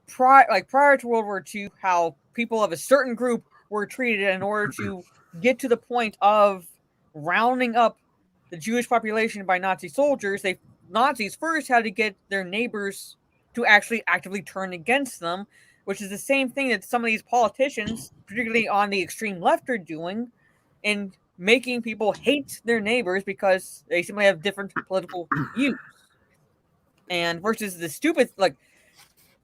prior to World War II, how people of a certain group were treated in order to get to the point of rounding up the Jewish population by Nazi soldiers. Nazis first had to get their neighbors to actually actively turn against them, which is the same thing that some of these politicians, particularly on the extreme left, are doing in making people hate their neighbors because they simply have different political views. And versus the stupid, like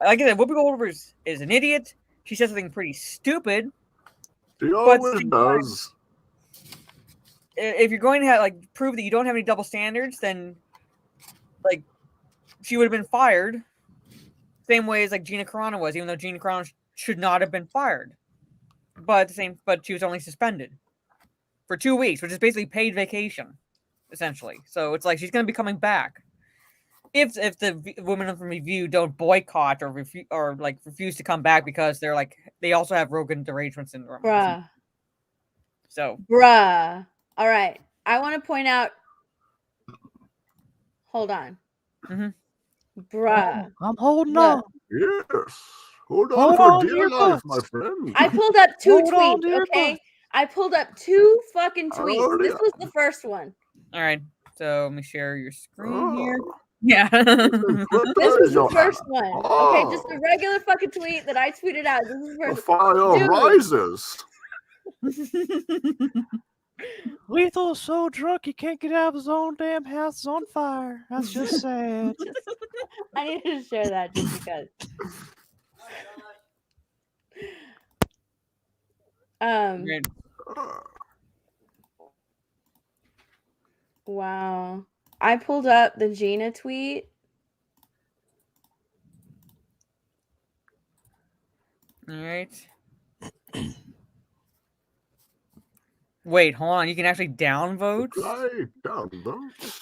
I said, Whoopi Goldberg is an idiot. She says something pretty stupid. She always does. If you're going to have, prove that you don't have any double standards, then she would have been fired. Same way as Gina Carano was, even though Gina Carano should not have been fired. But she was only suspended for 2 weeks, which is basically paid vacation, essentially. So it's like she's going to be coming back. if women from Review don't boycott or refuse to come back because they're like they also have Rogan derangement syndrome. Bruh. So Bruh. All right. I want to point out. Hold on. Bruh. I'm holding Look. on. Yes. Hold on Hold for on to dear your life, butts. my friend. I pulled up 2 Hold on tweets, to your okay? butts. I pulled up 2 fucking tweets. Oh, This yeah. was the first one. all right, so let me share your screen here. Oh, Yeah. This was the your first hand. one. Okay, just a Oh, regular fucking tweet that I tweeted out. This is the the first. fire Dude. rises. Lethal is so drunk he can't get out of his own damn house. It's on fire. That's just sad. I need to share that just because. Right. Wow. I pulled up the Gina tweet. All right. Wait, hold on. You can actually downvote. Apply downvotes.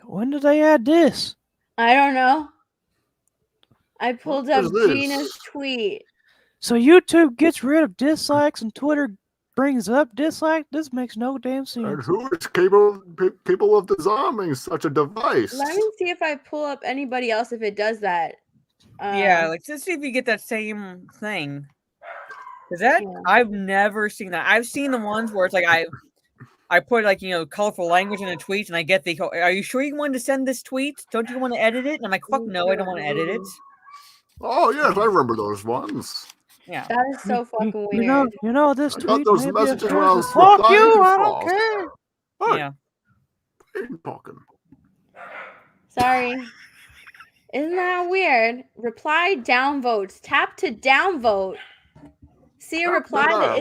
When did they add this? I don't know. I pulled What up is this? Gina's tweet. So YouTube gets rid of dislikes and Twitter brings up dislikes? This makes no damn And sense. who is capable of designing such a device? Let me see if I pull up anybody else if it does that. Yeah, like to see if you get that same thing. Is that Yeah. I've never seen that. I've seen the ones where it's like I put like colorful language in a tweet and I get the are you sure you want to send this tweet? Don't you want to edit it? And I'm like, fuck no, I don't want to edit it. Oh yes, I remember those ones. Yeah. That is so fucking weird. You know this I got tweet. those may be messages when I was offensive. Fuck replying you! to I don't Frost. care. Hey, Yeah. ain't talking. Sorry. Isn't that weird? Reply downvotes. Tap to downvote. See a Tap reply that that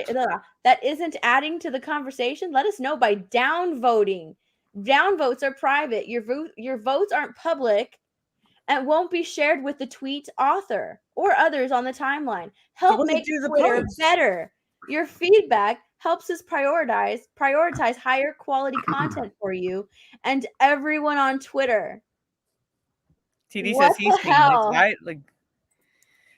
isn't that isn't adding to the conversation? Let us know by downvoting. Downvotes are private. Your votes aren't public and won't be shared with the tweet's author or others on the timeline. Help what's it make do to the Twitter post? better. Your feedback helps us prioritize higher quality content for you and everyone on Twitter. TD What says he's the seen hell? it. Right? Like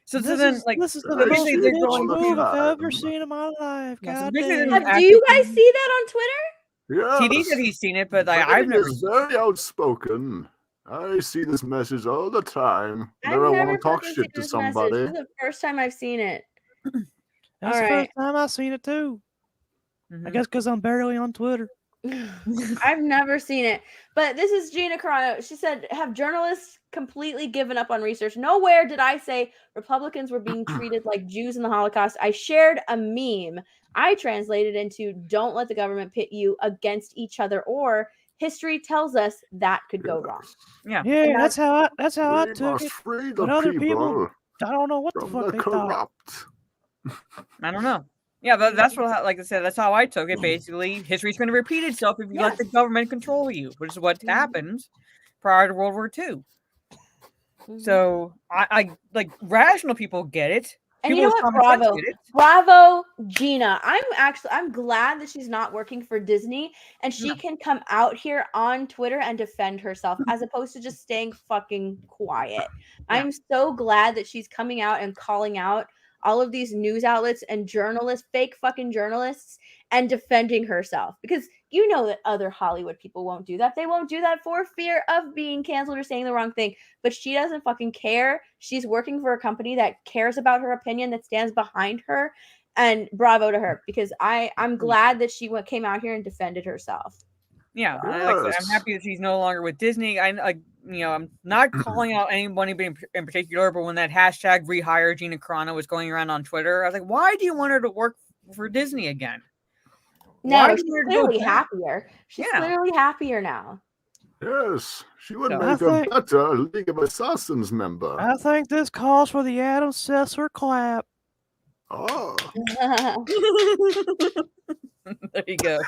so This then is like this is the so most basically they're bitch going move I've to- ever seen in my life. Yeah, so God basically damn. they're Do you guys see that on Twitter? Yes. TD said he's seen it, but like, I've Megan never is very outspoken. I see this message all the time. I've Whenever I never want to talk fucking shit seen to this message. somebody. This is the first time I've seen it. That's All the right. first time I've seen it too. Mhm. I guess because I'm barely on Twitter. I've never seen it. But this is Gina Carano. She said, have journalists completely given up on research? Nowhere did I say Republicans were being treated like Jews in the Holocaust. I shared a meme. I translated into don't let the government pit you against each other, or history tells us that could go wrong. Yeah. Yeah, And that's how I We took must it. free the But other people, people I don't know what the from fuck the they thought. corrupt. I don't know. Yeah, but that's what, like I said, that's how I took it. Basically, history's going to repeat itself if you let the government control you, which is what happened prior to World War II. So I like rational people get it. And People you know with what? common sense Bravo. get it. Bravo, Gina. I'm glad that she's not working for Disney and she can come out here on Twitter and defend herself as opposed to just staying fucking quiet. I'm so glad that she's coming out and calling out all of these news outlets and journalists, fake fucking journalists, and defending herself. Because you know that other Hollywood people won't do that. They won't do that for fear of being canceled or saying the wrong thing. But she doesn't fucking care. She's working for a company that cares about her opinion, that stands behind her. And bravo to her, because I'm glad that she came out here and defended herself. Yeah, like I said, I'm happy that she's no longer with Disney. I'm not calling out anybody in particular, but when that hashtag rehire Gina Carano was going around on Twitter, I was like, why do you want her to work for Disney again? No, she's clearly happier. She's Yeah. clearly happier now. Yes, she would So- make a better League of Assassins member. I think this calls for the Adam Sessler clap. Oh, There you go.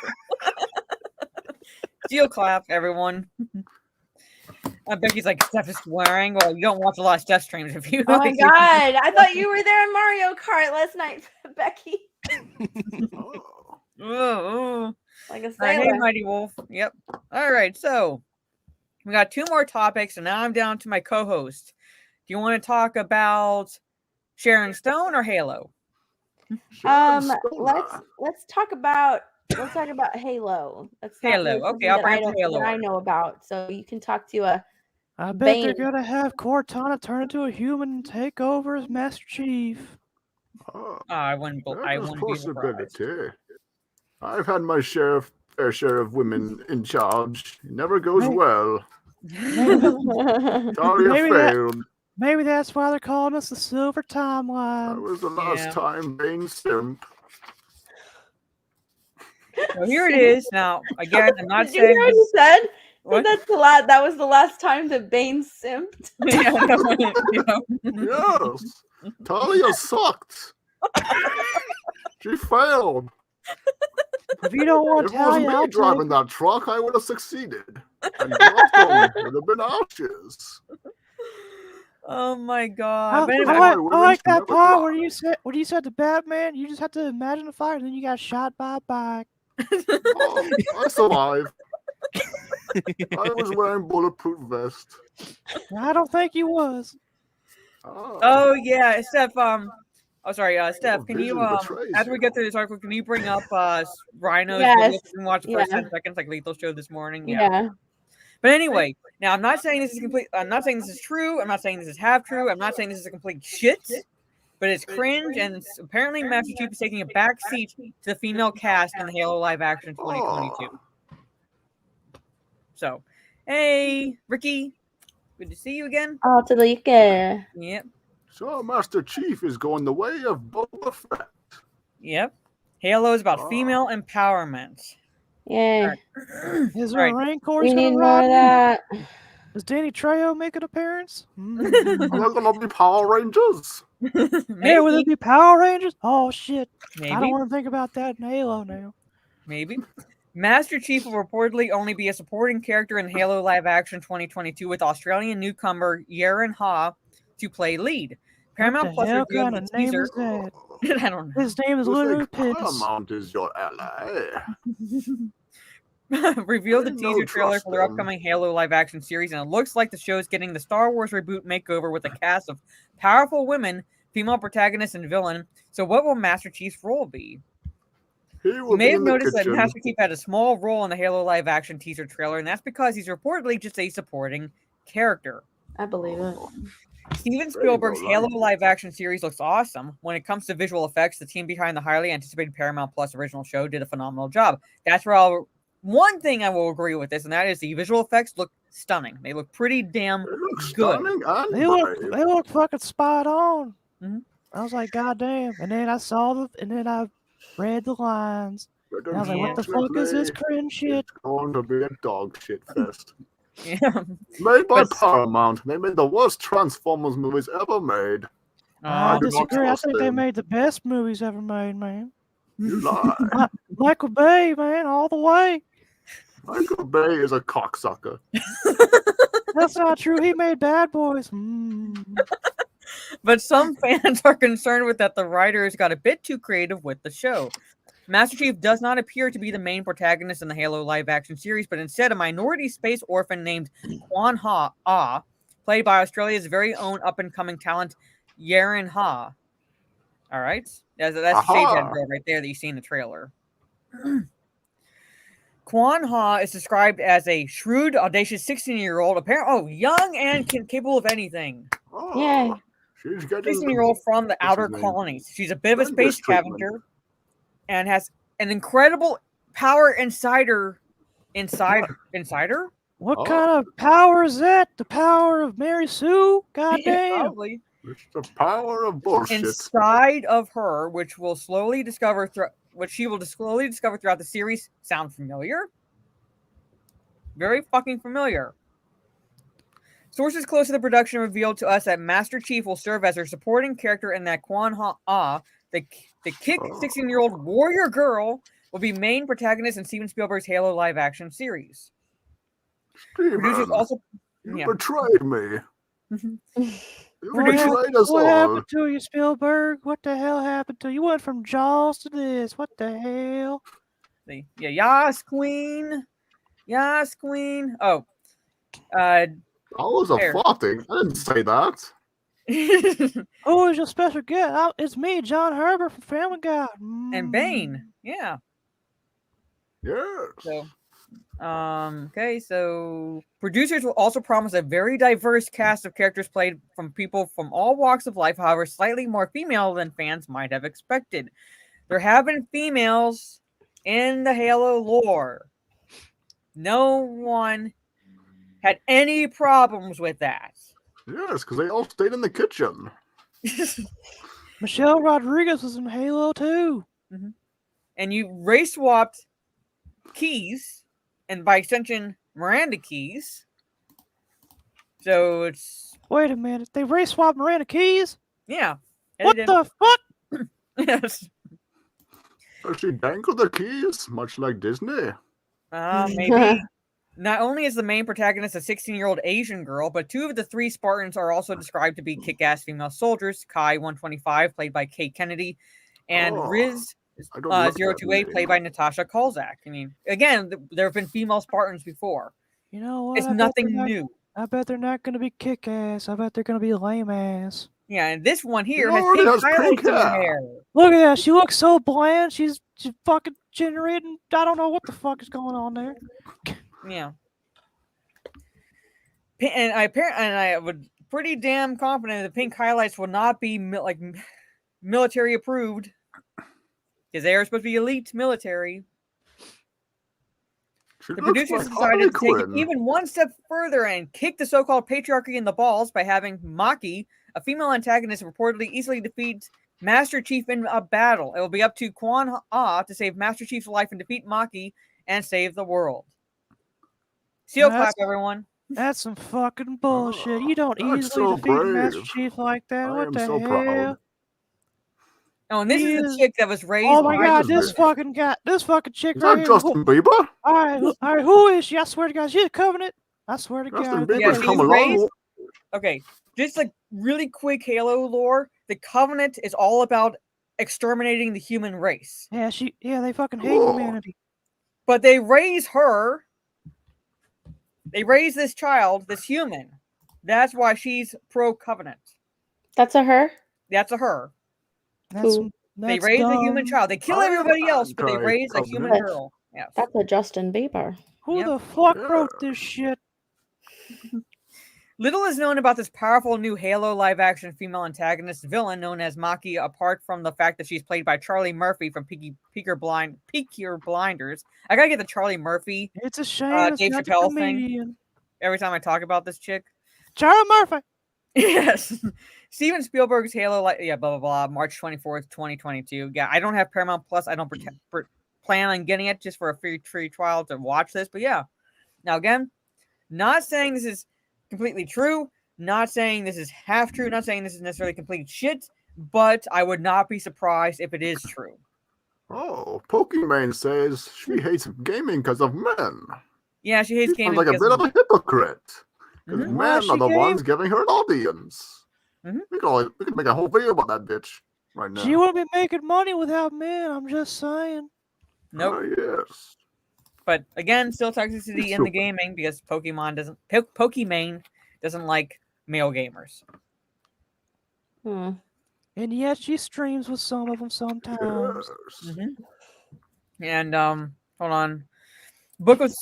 Steel clap, everyone. Becky's like, Steph is swearing. Well, you don't watch a lot of Steph streams if you. Oh my god! I thought you were there in Mario Kart last night, Becky. Oh. Like a All right, hey, sailor. Mighty Wolf. Yep. All right, so We got 2 more topics, and now I'm down to my co-host. Do you want to talk about Sharon Stone or Halo? Let's talk about Halo. That's not Halo. really Okay, something I'll that bring I up don't the Halo that I arc. know about. So you can talk to I bet Bane. they're gonna have Cortana turn into a human and take over as Master Chief. I wouldn't be surprised. Possibility. I've had my fair share of women in charge. It never goes well. Talia failed. Maybe that's why they're calling us the Silver Timeline. That was the last time Bane simp. So here it is. Now, again, I'm not Did you hear saying what you said? What? That was the last time that Bane simped. Yes. Talia sucked. She failed. If you don't want If it was Talia, I'll me driving that truck, I would have succeeded. And Gotham would have been ashes. Oh my god! I like that part where you said to Batman, you just have to imagine the fire, and then you got shot by a bike. Oh, I survived. I was wearing bulletproof vest. I don't think he was. Oh yeah, Steph. Steph. Can you betrays after we get through this article, can you bring up Rhino's Yes. video and watch the first Yeah. 10 seconds like Lethal showed this morning? Yeah. But anyway, now I'm not saying this is complete. I'm not saying this is true. I'm not saying this is half true. I'm not saying this is a complete shit. But it's cringe, and apparently Master Chief is taking a back seat to the female cast in the Halo live action 2022. So, hey, Ricky, good to see you again. Oh, Talika. Yep. So Master Chief is going the way of Boba Fett. Yep. Halo is about female empowerment. Yeah. Is there a Rancor? We need more of that. Does Danny Trejo make an appearance? Are there gonna be Power Rangers? Yeah, will it be Power Rangers? Oh shit! Maybe. I don't want to think about that in Halo now. Maybe. Master Chief will reportedly only be a supporting character in Halo live action 2022 with Australian newcomer Yaren Ha to play lead. Paramount Plus What the hell revealed kind the of name teaser. is that? I don't know. His name is You literally think Piss. Paramount is your ally. Revealed the I teaser don't trailer trust for their them. upcoming Halo live action series, and it looks like the show is getting the Star Wars reboot makeover with a cast of powerful women, female protagonist, and villain. So, what will Master Chief's role be? He You will may be have in the noticed that kitchen. Master Chief had a small role in the Halo live action teaser trailer, and that's because he's reportedly just a supporting character. I believe it. Steven Spielberg's Halo live action series looks awesome. When it comes to visual effects, the team behind the highly anticipated Paramount Plus original show did a phenomenal job. That's where one thing I will agree with this, and that is the visual effects look stunning. They look pretty damn good. They look fucking spot on. Mm-hmm. I was like, God damn. And then I read the lines. And I was like, what the fuck is this cringe shit? It's going to be a dog shit fest. Yeah. Made by Paramount. They made the worst Transformers movies ever made. I do not disagree. I trust think they them. made the best movies ever made, man. You lie. Michael Bay, man, all the way. Michael Bay is a cocksucker. That's not true. He made Bad Boys. But some fans are concerned with that the writers got a bit too creative with the show. Master Chief does not appear to be the main protagonist in the Halo live-action series, but instead a minority space orphan named Quan Ha, played by Australia's very own up-and-coming talent, Yaren Ha. All right? That's the Shadehead girl right there that you see in the trailer. Quan Ha is described as a shrewd, audacious 16-year-old, young and capable of anything. Yay. She's getting 16-year-old from the outer colonies. She's a bit of a space scavenger and has an incredible power insider. What kind of power is that? The power of Mary Sue? God damn. Probably. It's the power of bullshit. Inside of her, which she will slowly discover throughout the series. Sound familiar? Very fucking familiar. Sources close to the production revealed to us that Master Chief will serve as her supporting character and that Quan Ha, the kick 16-year-old warrior girl, will be main protagonist in Steven Spielberg's Halo live-action series. Steven, Producers also you betrayed me. You What betrayed us what all. happened to you, Spielberg? What the hell happened to you? You went from Jaws to this. What the hell? Yeah, Yas Queen. Oh, I was a Fair. farting. I didn't say that. Who is your special guest? It's me, John Herbert from Family Guy. and Bane. Yeah. Yes. So, okay. So producers will also promise a very diverse cast of characters played from people from all walks of life. However, slightly more female than fans might have expected. There have been females in the Halo lore. No one had any problems with that. Yes, because they all stayed in the kitchen. Michelle Rodriguez was in Halo too. And you race swapped Keys, and by extension, Miranda Keys. So it's Wait a minute, they race swapped Miranda Keys? yeah. What the fuck? Yes. Does she dangle the keys, much like Disney? Maybe. Not only is the main protagonist a 16-year-old Asian girl, but two of the three Spartans are also described to be kick-ass female soldiers. Kai 125, played by Kate Kennedy, and Riz I don't like that 028, name. played by Natasha Kolzak. I mean, again, there have been female Spartans before. You know what? It's nothing new. I bet they're not gonna be kick ass. I bet they're gonna be lame ass. Yeah, and this one here It has already pink has pink highlights in her hair. hair. Look at that. She looks so bland. She's fucking generating. I don't know what the fuck is going on there. Yeah. And I would pretty damn confident the pink highlights will not be military approved, because they are supposed to be elite military. She The looks producers like decided to take it Harley even one step further and kick the so-called patriarchy in the balls by having Maki, a female antagonist, reportedly easily defeat Master Chief in a battle. It will be up to Quan Ah to save Master Chief's life and defeat Maki and save the world. Seal clap, everyone. That's some fucking bullshit. You don't That's easily so defeat Master brave. Chief like that. I What am the so hell? proud. Oh, and this is the He chick that was raised. Oh my by god, the- this fucking guy, this fucking chick Is right that here. Justin Bieber? All right, who is she? I swear to God, she's a Covenant. I swear to Justin God. Bieber's she's come a long raised- way. Okay, just like really quick Halo lore. The Covenant is all about exterminating the human race, Yeah, they fucking hate Cool. humanity. but they raise her. They raise this child, this human. That's why she's pro-Covenant. That's a her. That's a her. That's, Cool. They that's raise a dumb. human child. They kill I am everybody else, but they raise a anti-Covenant. human girl. Yes. That's a Justin Bieber. Who Yep. the fuck Yeah. wrote this shit? Little is known about this powerful new Halo live-action female antagonist villain known as Maki, apart from the fact that she's played by Charlie Murphy from Peaky Blinders. I gotta get the Charlie Murphy It's a shame. It's Dave not the Chappelle thing. comedian. every time I talk about this chick. Charlie Murphy. Yes. Steven Spielberg's Halo, blah, blah, blah, March 24th, 2022. Yeah, I don't have Paramount Plus. I don't plan on getting it just for a free trial to watch this. But yeah. Now, again, not saying this is completely true. Not saying this is half true. Not saying this is necessarily complete shit. But I would not be surprised if it is true. Oh, Pokemon says she hates gaming because of men. Yeah, she hates She gaming. sounds like a bit of a hypocrite. Because Mhm. Why men she are the gay? ones giving her an audience. Mhm. We could make a whole video about that bitch right now. She wouldn't be making money without men. I'm just saying. Nope. Oh, yes. But again, still toxicity It's in the stupid. gaming because Pokemon doesn't like male gamers. Hmm. And yet she streams with some of them sometimes. Yes. And hold on. Book of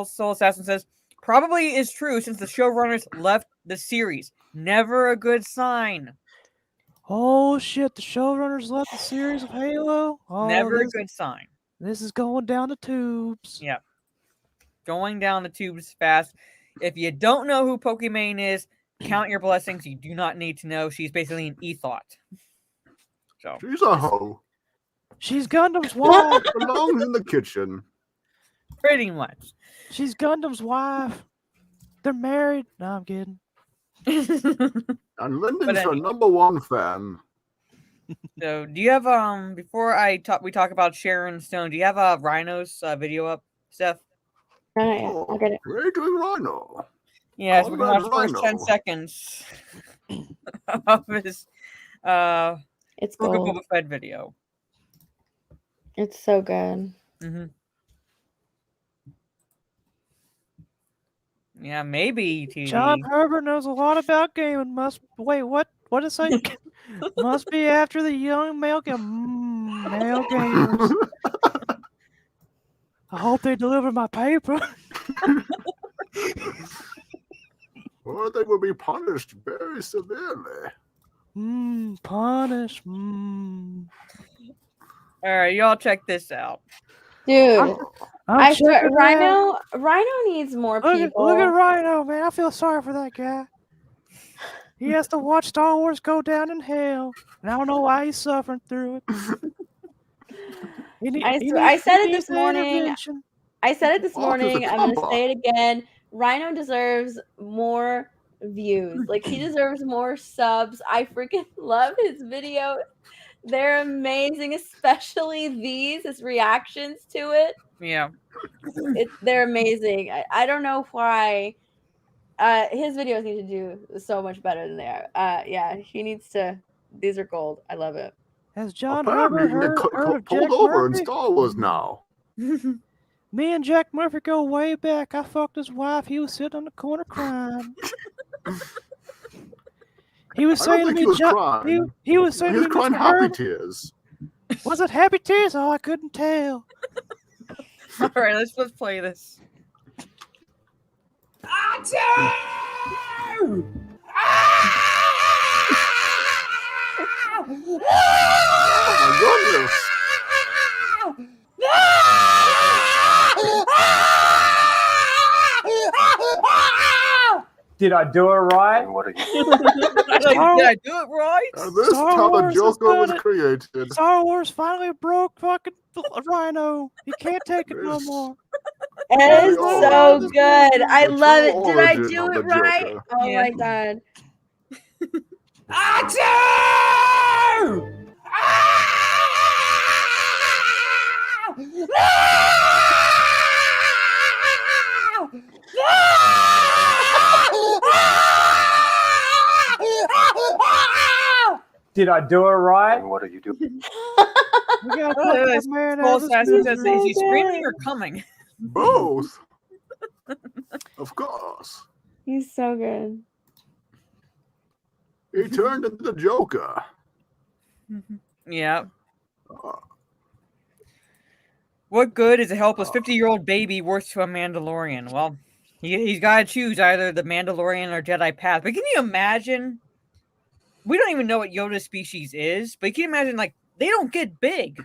Soul Assassin says probably is true since the showrunners left the series. Never a good sign. Oh shit! The showrunners left the series of Halo. Oh, Never a this, good sign. this is going down the tubes. Yeah. Going down the tubes fast. If you don't know who Pokimane is, count your blessings. You do not need to know. She's basically an e-thought. So She's a hoe. She's Gundam's wife. Belongs in the kitchen. pretty much. She's Gundam's wife. They're married. No, I'm kidding. And Lyndon's But her anyway. #1 fan. So do you have before we talk about Sharon Stone, do you have Rhino's video up, Steph? Oh, I'll get it. Raging Rhino. Yeah, so we can watch Alright, the first 10 Rhino. seconds of his It's Book of gold. Boba Fett video. It's so good. Mm-hmm. Yeah, maybe ETD. John Herbert knows a lot about gaming. Wait, what? What is it? Must be after the young male male gamers. I hope they deliver my paper. Or they will be punished very severely. Punish. All right, y'all check this out. Dude, I'm I swear, checking it out. Rhino needs more people. Look at Rhino, man. I feel sorry for that guy. He has to watch Star Wars go down in hell, and I don't know why he's suffering through it. I said it this morning. intervention. I said it this Off to the morning. I'm going to compound. say it again. Rhino deserves more views. Like, he deserves more subs. I freaking love his videos. They're amazing, especially his reactions to it. Yeah. They're amazing. I don't know why his videos need to do so much better than they are. Yeah, he needs to. These are gold. I love it. Has John Apparently, Herbert you heard get of pulled Jack over in Murphy? Star Wars now. Me and Jack Murphy go way back. I fucked his wife. He was sitting on the corner crying. He was I don't saying to think me, he was John, crying. he was saying He was to me, crying Mr. happy Herbert, tears. was it happy tears? Oh, I couldn't tell. All right, let's play this. Oh my goodness. Did I do it right? What are you? Did I do it right? This Star how the Wars has Joker was done it. created. Star Wars finally broke fucking Rhino. He can't take it no more. It is Oh, so the good. I true love it. Did I origin do of it the right? Joker. Oh Yeah. my god. Did I do it right? What are you doing? We gotta put that man out Skull of his Assassin says, misery. is he screaming or coming? Both. Of course. He's so good. He turned into the Joker. Yeah. What good is a helpless 50-year-old baby worth to a Mandalorian? Well, he's got to choose either the Mandalorian or Jedi path. But can you imagine? We don't even know what Yoda's species is, but can you imagine, like, they don't get big.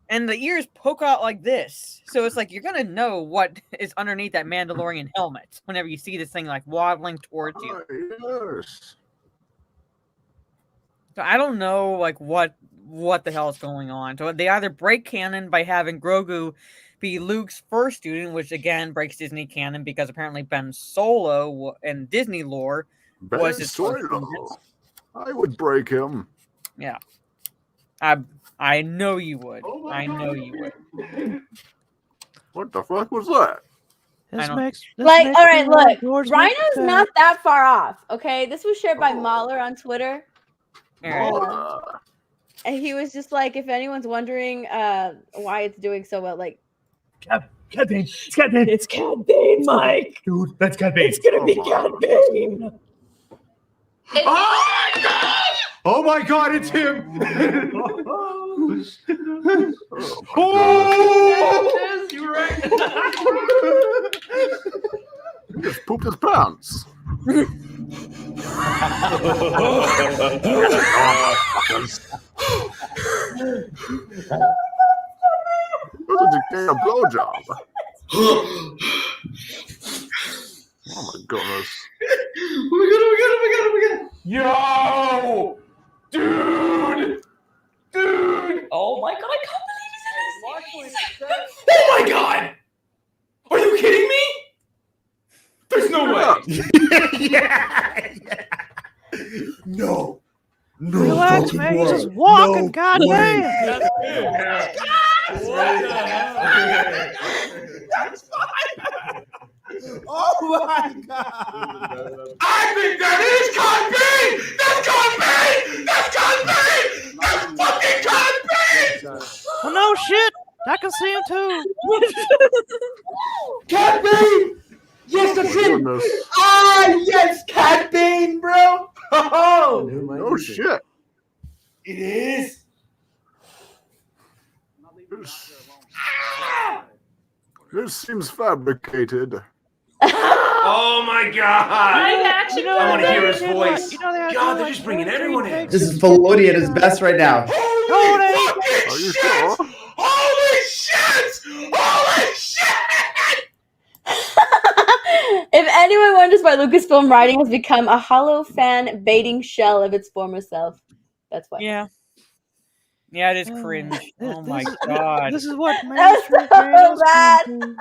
And the ears poke out like this. So it's like you're going to know what is underneath that Mandalorian helmet whenever you see this thing, like, waddling towards you. Yes. So I don't know, like, what the hell is going on. So they either break canon by having Grogu be Luke's first student, which again breaks Disney canon because apparently Ben Solo in Disney lore was his first student. I would break him. Yeah, I know you would. I know you would. What the fuck was that? This don't- makes Like, makes all me right, want look. George Rhino's McIntyre. not that far off. Okay, this was shared by Mahler on Twitter, All right. and he was just like, if anyone's wondering why it's doing so well, like, Cat Bane. It's Cat Bane. It's Cat Bane, Mike. Dude, that's Cat Bane. It's gonna be Cat Bane. Oh my god, it's him. Oh, you're right. He just pooped his pants. This is a damn blowjob. Oh my goodness. Oh my god. Yo! Dude! Oh my god, I can't believe he's in this. Oh my god! Are you kidding me? There's no way. Yeah. No. Relax, man. He's just walking. God damn. Oh my god! I think that is Con B! That's Con B! That's Con B! That's fucking Con B! Oh, no shit. I can see him too. Con B! Yes, that's Oh my him! goodness. Ah, yes, Cad Bane, bro. Oh, No shit. it is. This seems fabricated. Oh my god. actually I want to hear his They had, voice. you know, they had God, to, they're like, just bringing 23 everyone in. takes This to is get Felony at the his shot. best right now. Holy Tony! fucking Are you shit! sure? Holy shit! Holy shit! If anyone wonders why Lucasfilm writing has become a hollow fan baiting shell of its former self, that's why. Yeah. Yeah, it is cringe. Oh my god. This is what That's mainstream so fandoms bad. come to.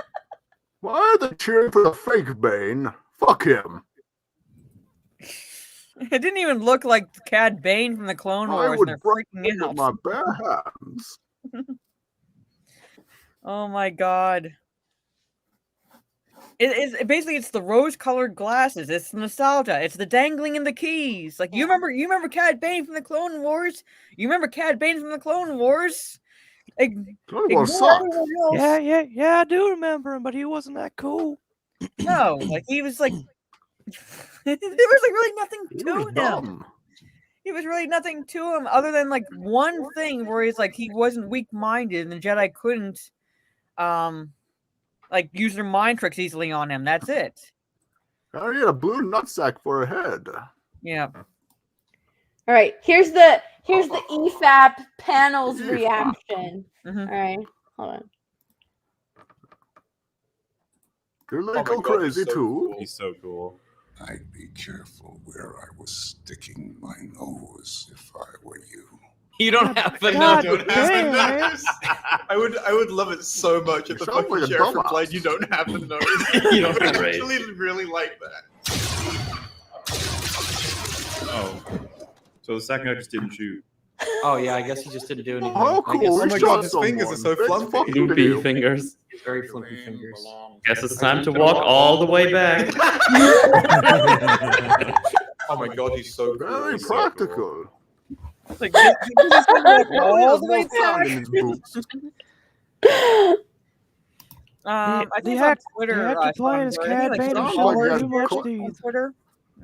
Why are they cheering for the fake Bane? Fuck him. It didn't even look like Cad Bane from the Clone I Wars, and would they're break freaking it with out. my bare hands. Oh my god. Basically it's the rose-colored glasses. It's nostalgia. It's the dangling in the keys. Like you remember Cad Bane from the Clone Wars? You remember Cad Bane from the Clone Wars? Clone Wars Ignore sucked. everyone else. Yeah, I do remember him, but he wasn't that cool. No, like he was like there was like really nothing He to was him. dumb. He was really nothing to him other than like one thing where he's like he wasn't weak-minded and the Jedi couldn't like use their mind tricks easily on him. That's it. I need a blue nutsack for a head. Yeah. All right, here's the EFAP panel's EFAP. reaction. Mhm. All right, hold on. Do they Oh my go God, crazy he's so too? cool. He's so cool. I'd be careful where I was sticking my nose if I were you. You don't have the God nose. damn, man. I would love it so much if You the sound fucking like a sheriff dumbass. replied, "You don't have the nose." You don't I would have it. actually really like that. Oh. So the second guy just didn't shoot. Oh yeah, I guess he just didn't do anything. How I guess cool! Oh He my shot God, his fingers someone. are so Big flumpy. fuck Loopy you. fingers. very flumpy fingers. Guess it's time to walk all the way back. Oh my God, he's so cool. Very He's so cool. practical. Like this is like He all has the way no sound back. in his boots. I The think act- on Twitter. the actor playing as Cad Bane sounds showed like too he has much co- teeth. on Twitter.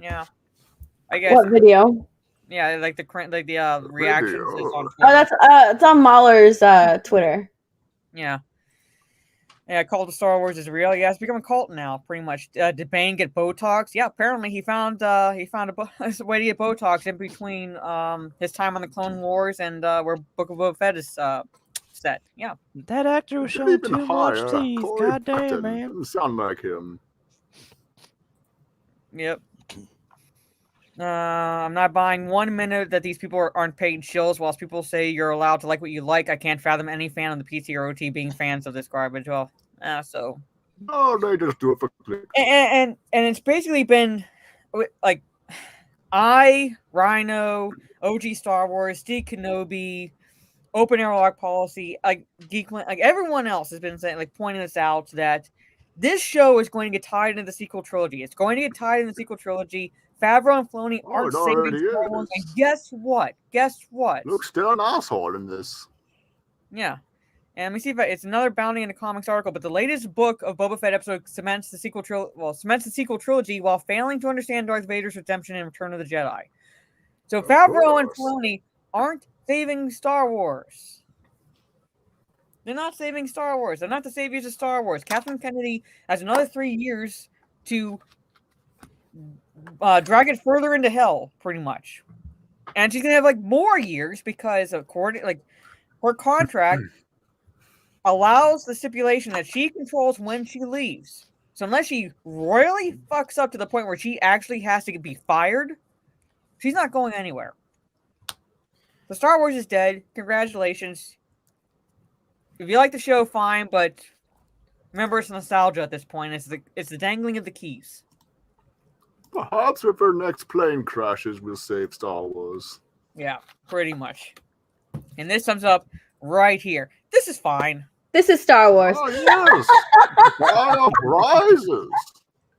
Yeah. I guess. What video? Yeah, like the reactions is on Oh, Twitter. that's it's on Mahler's Twitter. Yeah. Yeah, cult of Star Wars is real. Yeah, it's become a cult now, pretty much. Did Bane get Botox? Yeah, apparently he found a way to get Botox in between his time on the Clone Wars and where Book of Boba Fett is set. Yeah. That actor was Could showing even too much hire teeth. Corey God damn, Patton. man. Doesn't sound like him. Yep. I'm not buying 1 minute that these people aren't paid shills. Whilst people say you're allowed to like what you like, I can't fathom any fan of the PC or OT being fans of this garbage. Well, so. No, they just do it for clicks. And it's basically been like Rhino, OG Star Wars, Steve Kenobi, Open Airlock Policy, like Geekland, like everyone else has been saying, like pointing this out that this show is going to get tied into the sequel trilogy. It's going to get tied in the sequel trilogy. Favreau and Filoni aren't it saving already Star Wars. is. And guess what? Luke's still an asshole in this. Yeah. And let me see if it's another Bounty in the Comics article, but the latest book of Boba Fett episode cements the sequel trilogy while failing to understand Darth Vader's redemption and Return of the Jedi. So Favreau and Filoni aren't saving Star Wars. They're not saving Star Wars. They're not the saviors of Star Wars. Kathleen Kennedy has another 3 years to drag it further into hell, pretty much. And she's gonna have like more years because according her contract allows the stipulation that she controls when she leaves. So unless she royally fucks up to the point where she actually has to be fired, she's not going anywhere. The Star Wars is dead. Congratulations. If you like the show, fine, but remember it's nostalgia at this point. It's the dangling of the keys. Perhaps if her next plane crashes, we'll save Star Wars. Yeah, pretty much. And this sums up right here. This is fine. This is Star Wars. Oh, yes! Fire rises!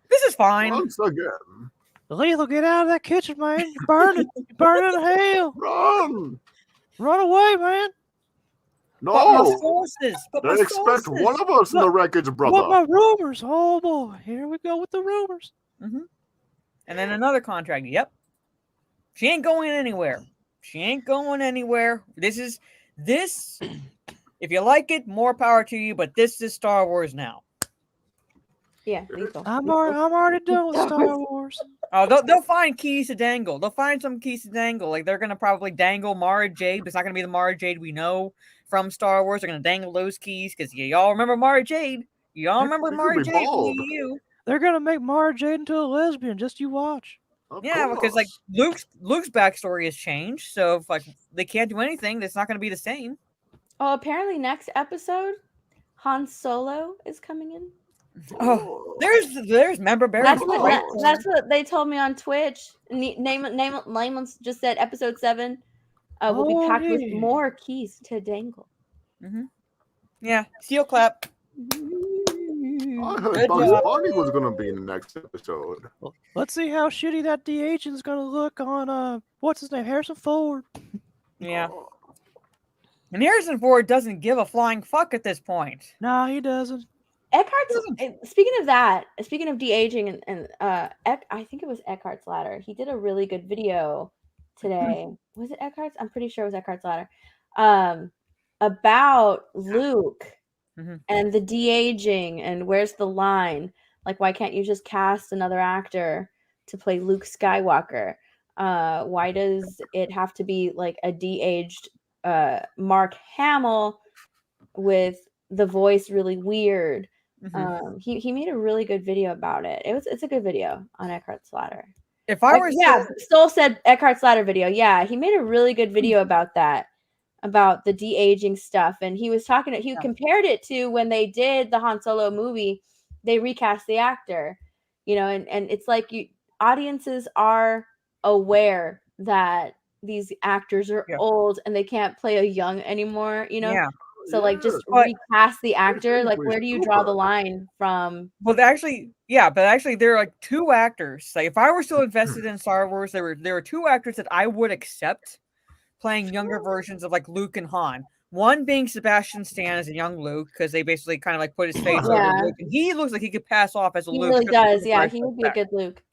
This is fine. Once again. Lethal, get out of that kitchen, man. You're burning. You're burning in hell. Run! Run away, man. No! But They expect one of us in the wreckage, brother. What my rumors? Oh boy, here we go with the rumors. Mm-hmm. And then another contract. Yep. She ain't going anywhere. She ain't going anywhere. This. If you like it, more power to you. But this is Star Wars now. Yeah, lethal. I'm already done with Star Wars. Oh, they'll find keys to dangle. They'll find some keys to dangle. Like they're gonna probably dangle Mara Jade, but it's not gonna be the Mara Jade we know from Star Wars. They're gonna dangle those keys because y'all remember Mara Jade. Y'all remember Mara Jade from the EU. They're gonna make Mara Jade into a lesbian. Just you watch. Yeah, because like Luke's backstory has changed, so if like they can't do anything, that's not gonna be the same. Oh, apparently next episode, Han Solo is coming in. Oh, there's member Barry. That's what they told me on Twitch. Nameless just said episode 7 will be packed with more keys to dangle. Mm-hmm. Yeah, seal clap. I heard Bugs Bunny was gonna be in the next episode. Well, let's see how shitty that de-aging is gonna look on what's his name, Harrison Ford. Yeah. And Harrison Ford doesn't give a flying fuck at this point. Nah, he doesn't. Eckhart's speaking of de-aging and I think it was Eckhart's Ladder. He did a really good video today. Was it Eckhart's? I'm pretty sure it was Eckhart's Ladder. About Luke and the de-aging and where's the line? Like, why can't you just cast another actor to play Luke Skywalker? Why does it have to be like a de-aged Mark Hamill with the voice really weird? He made a really good video about it. It's a good video on Eckhart's Ladder. If I were Stoll said Eckhart's Ladder video. Yeah, he made a really good video about that, about the de-aging stuff. And he was he compared it to when they did the Han Solo movie, they recast the actor, and it's like audiences are aware that these actors are old and they can't play a young anymore, So like just recast the actor. Like, where do you draw the line from? Well, actually, there are like two actors. Like, if I were still invested in Star Wars, there were two actors that I would accept playing younger versions of like Luke and Han. One being Sebastian Stan as a young Luke, because they basically kind of like put his face over Luke, and he looks like he could pass off as a Luke. He really does. Yeah, he would be a good Luke.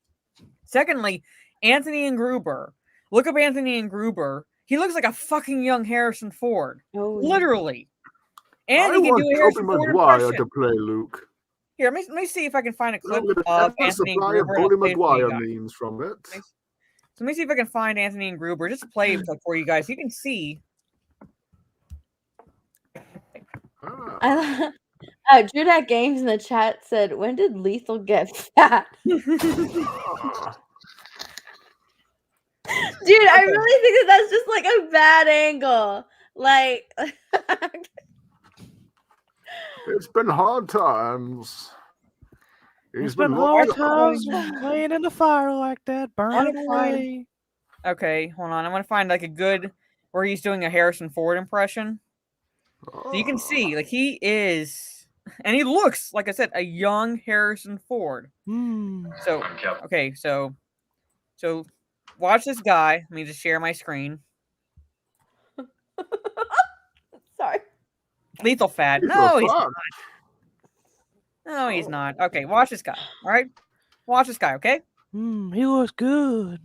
Secondly, Anthony and Gruber. Look up Anthony and Gruber. He looks like a fucking young Harrison Ford. Oh, literally. And I he can do a Harrison Tobey Ford Maguire impression. to play Luke. Here, let me see if I can find a clip With of a Anthony and supply of Gruber. Tobey Maguire memes from it. So let me see if I can find Anthony and Gruber. Just play it for you guys. You can see. Judak Games in the chat said, "When did Lethal get fat?" Dude, I really think that's just like a bad angle. Like, it's been hard times. It's been hard times playing in the fire like that, burning away. Okay, hold on. I want to find like a good where he's doing a Harrison Ford impression. So you can see, like, he is, and he looks, like I said, a young Harrison Ford. So, okay, so watch this guy. Let me just share my screen. Sorry. Lethal fat. No, he's not. No, he's not. Okay, watch this guy. All right? Watch this guy, okay? He looks good.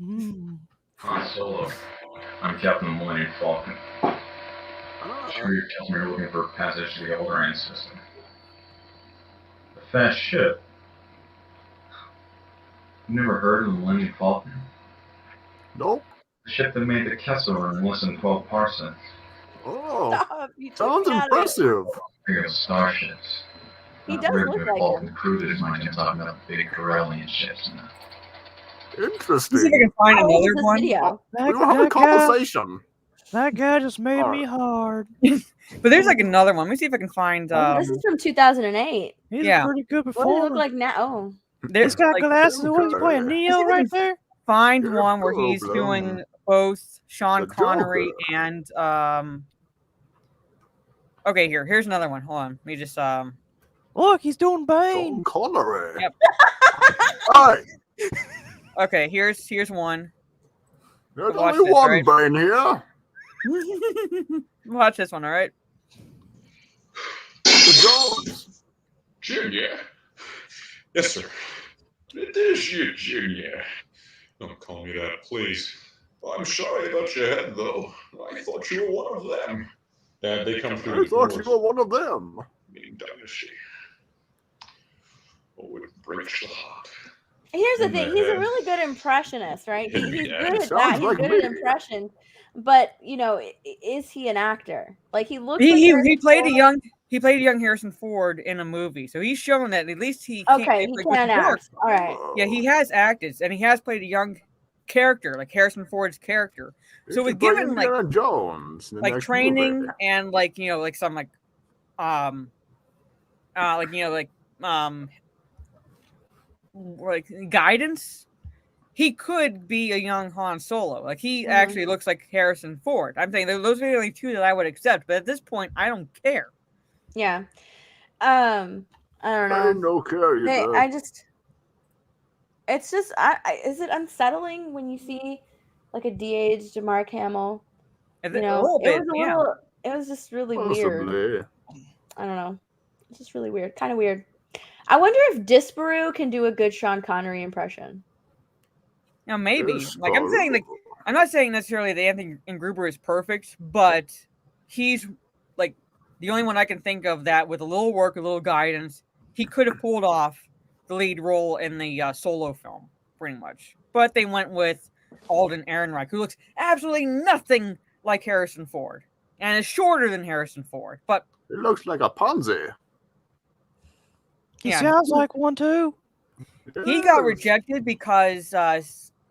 Han Solo. I'm Captain Millennium Falcon. Sure, you're telling me you're looking for passage to the Eldoran system. A fast ship. You never heard of the Millennium Falcon? Nope. The ship that made the Kessel Run in less than 12 parsecs. Oh, sounds impressive. Think of starships. He does look like Falcon cruisers might be talking about big Corellian ships now. Interesting. See if I can find another one. We were having a conversation. That guy just made me hard. But there's like another one. Let me see if I can find. This is from 2008. He's a pretty good What performer. does it look like now? Oh, He's got glasses. What is he playing? Neo right there? Find one where he's doing both Sean Connery and Okay, here's another one. Hold on. Let me just Look, he's doing Bane. Sean Connery. Yep. Hi. Okay, here's one. There's Watch only this, one right? Bane here. Watch this one, all right? The Jones. Junior. Yes, sir. It is you, Junior. Don't call me that, please. I'm sorry about your head, though. I thought you were one of them. Dad, they come through I the thought doors. you were one of them. Meaning Dynasty. Oh, it breaks the heart. Here's the In the thing: he's a head. really good impressionist, right? In the He's head. good at Sounds that. He's like good me. at impressions. But you know, is he an actor? Like he looks He like he, Harrison he played a Ford. young Harrison Ford in a movie, so he's shown that at least he can't. Okay, he can act. All right. Yeah, he has acted, and he has played a young character, like Harrison Ford's character. So He we've play given like Indiana Jones in the next training movie. and like some like guidance. He could be a young Han Solo. Like he actually looks like Harrison Ford. I'm saying those are the only two that I would accept, but at this point, I don't care. Yeah. I don't know. I no care either. It's just is it unsettling when you see like a de-aged Mark Hamill? A little bit, yeah. It was just really Possibly. weird. I don't know. It's just really weird. Kind of weird. I wonder if Disparu can do a good Sean Connery impression. Now maybe. Like I'm saying, like I'm not saying necessarily that Anthony Gruber is perfect, but he's like the only one I can think of that with a little work, a little guidance, he could have pulled off the lead role in the Solo film, pretty much. But they went with Alden Ehrenreich, who looks absolutely nothing like Harrison Ford, and is shorter than Harrison Ford. But it looks like a Ponzi. He sounds like one too. He got rejected because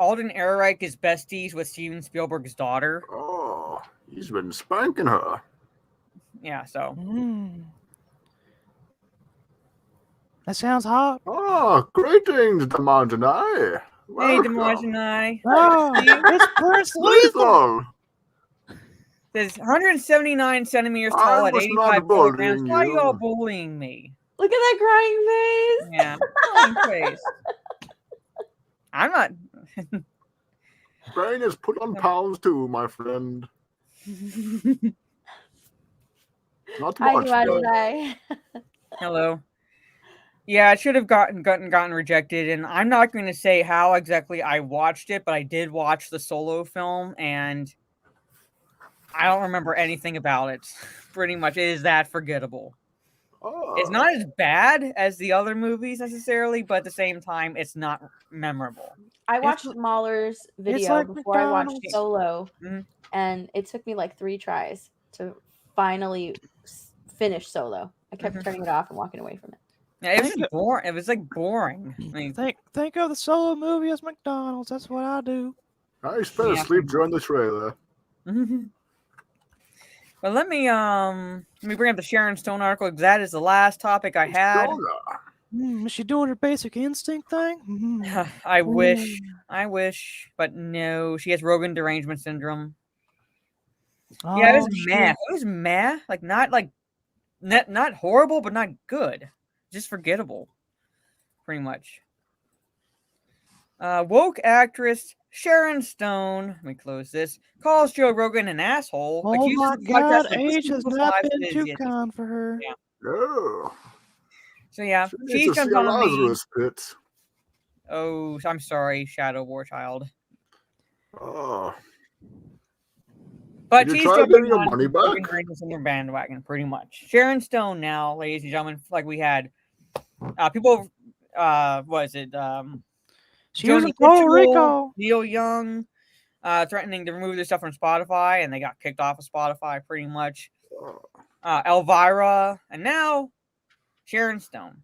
Alden Ehrenreich is besties with Steven Spielberg's daughter. Oh, he's been spanking her. Yeah, so. That sounds hot. Oh, greetings, Demongenai. Hey, Demongenai. Oh, it's Prince Lethal. There's 179 centimeters I tall at was 85 not kilograms. bullying Why are you. you all bullying me? Look at that crying face. Yeah, crying face. I'm not. Brain is put on pounds too, my friend. Not Hi, much, but Demongenai. Hello. Yeah, it should have gotten rejected, and I'm not going to say how exactly I watched it, but I did watch the Solo film, and I don't remember anything about it. Pretty much, it is that forgettable. It's not as bad as the other movies necessarily, but at the same time, it's not memorable. I watched Mahler's video like before I watched McDonald's. Solo, and it took me like 3 tries to finally finish Solo. I kept turning it off and walking away from it. Yeah, it was just boring. It was like boring. I mean, Think of the Solo movie as McDonald's. That's what I do. I fell asleep during the trailer. Well, let me bring up the Sharon Stone article because that is the last topic I had. Is she doing her Basic Instinct thing? I wish, but no. She has Rogan derangement syndrome. Yeah, it was meh. It was meh. Like not horrible, but not good. Just forgettable, pretty much. Woke actress Sharon Stone, let me close this, calls Joe Rogan an asshole. Oh my God, age has not been too kind for her. Yeah. No. So yeah, She she jumps on me. Lazarus pit. Oh, I'm sorry, Shadow War Child. Oh. But Did you she's try jumping getting your on money Rogan back? Reigns in their bandwagon, pretty much. Sharon Stone now, ladies and gentlemen, like we had people. What is it? She was Joni in Puerto Mitchell, Rico. Neil Young, threatening to remove their stuff from Spotify, and they got kicked off of Spotify pretty much. Elvira, and now Sharon Stone.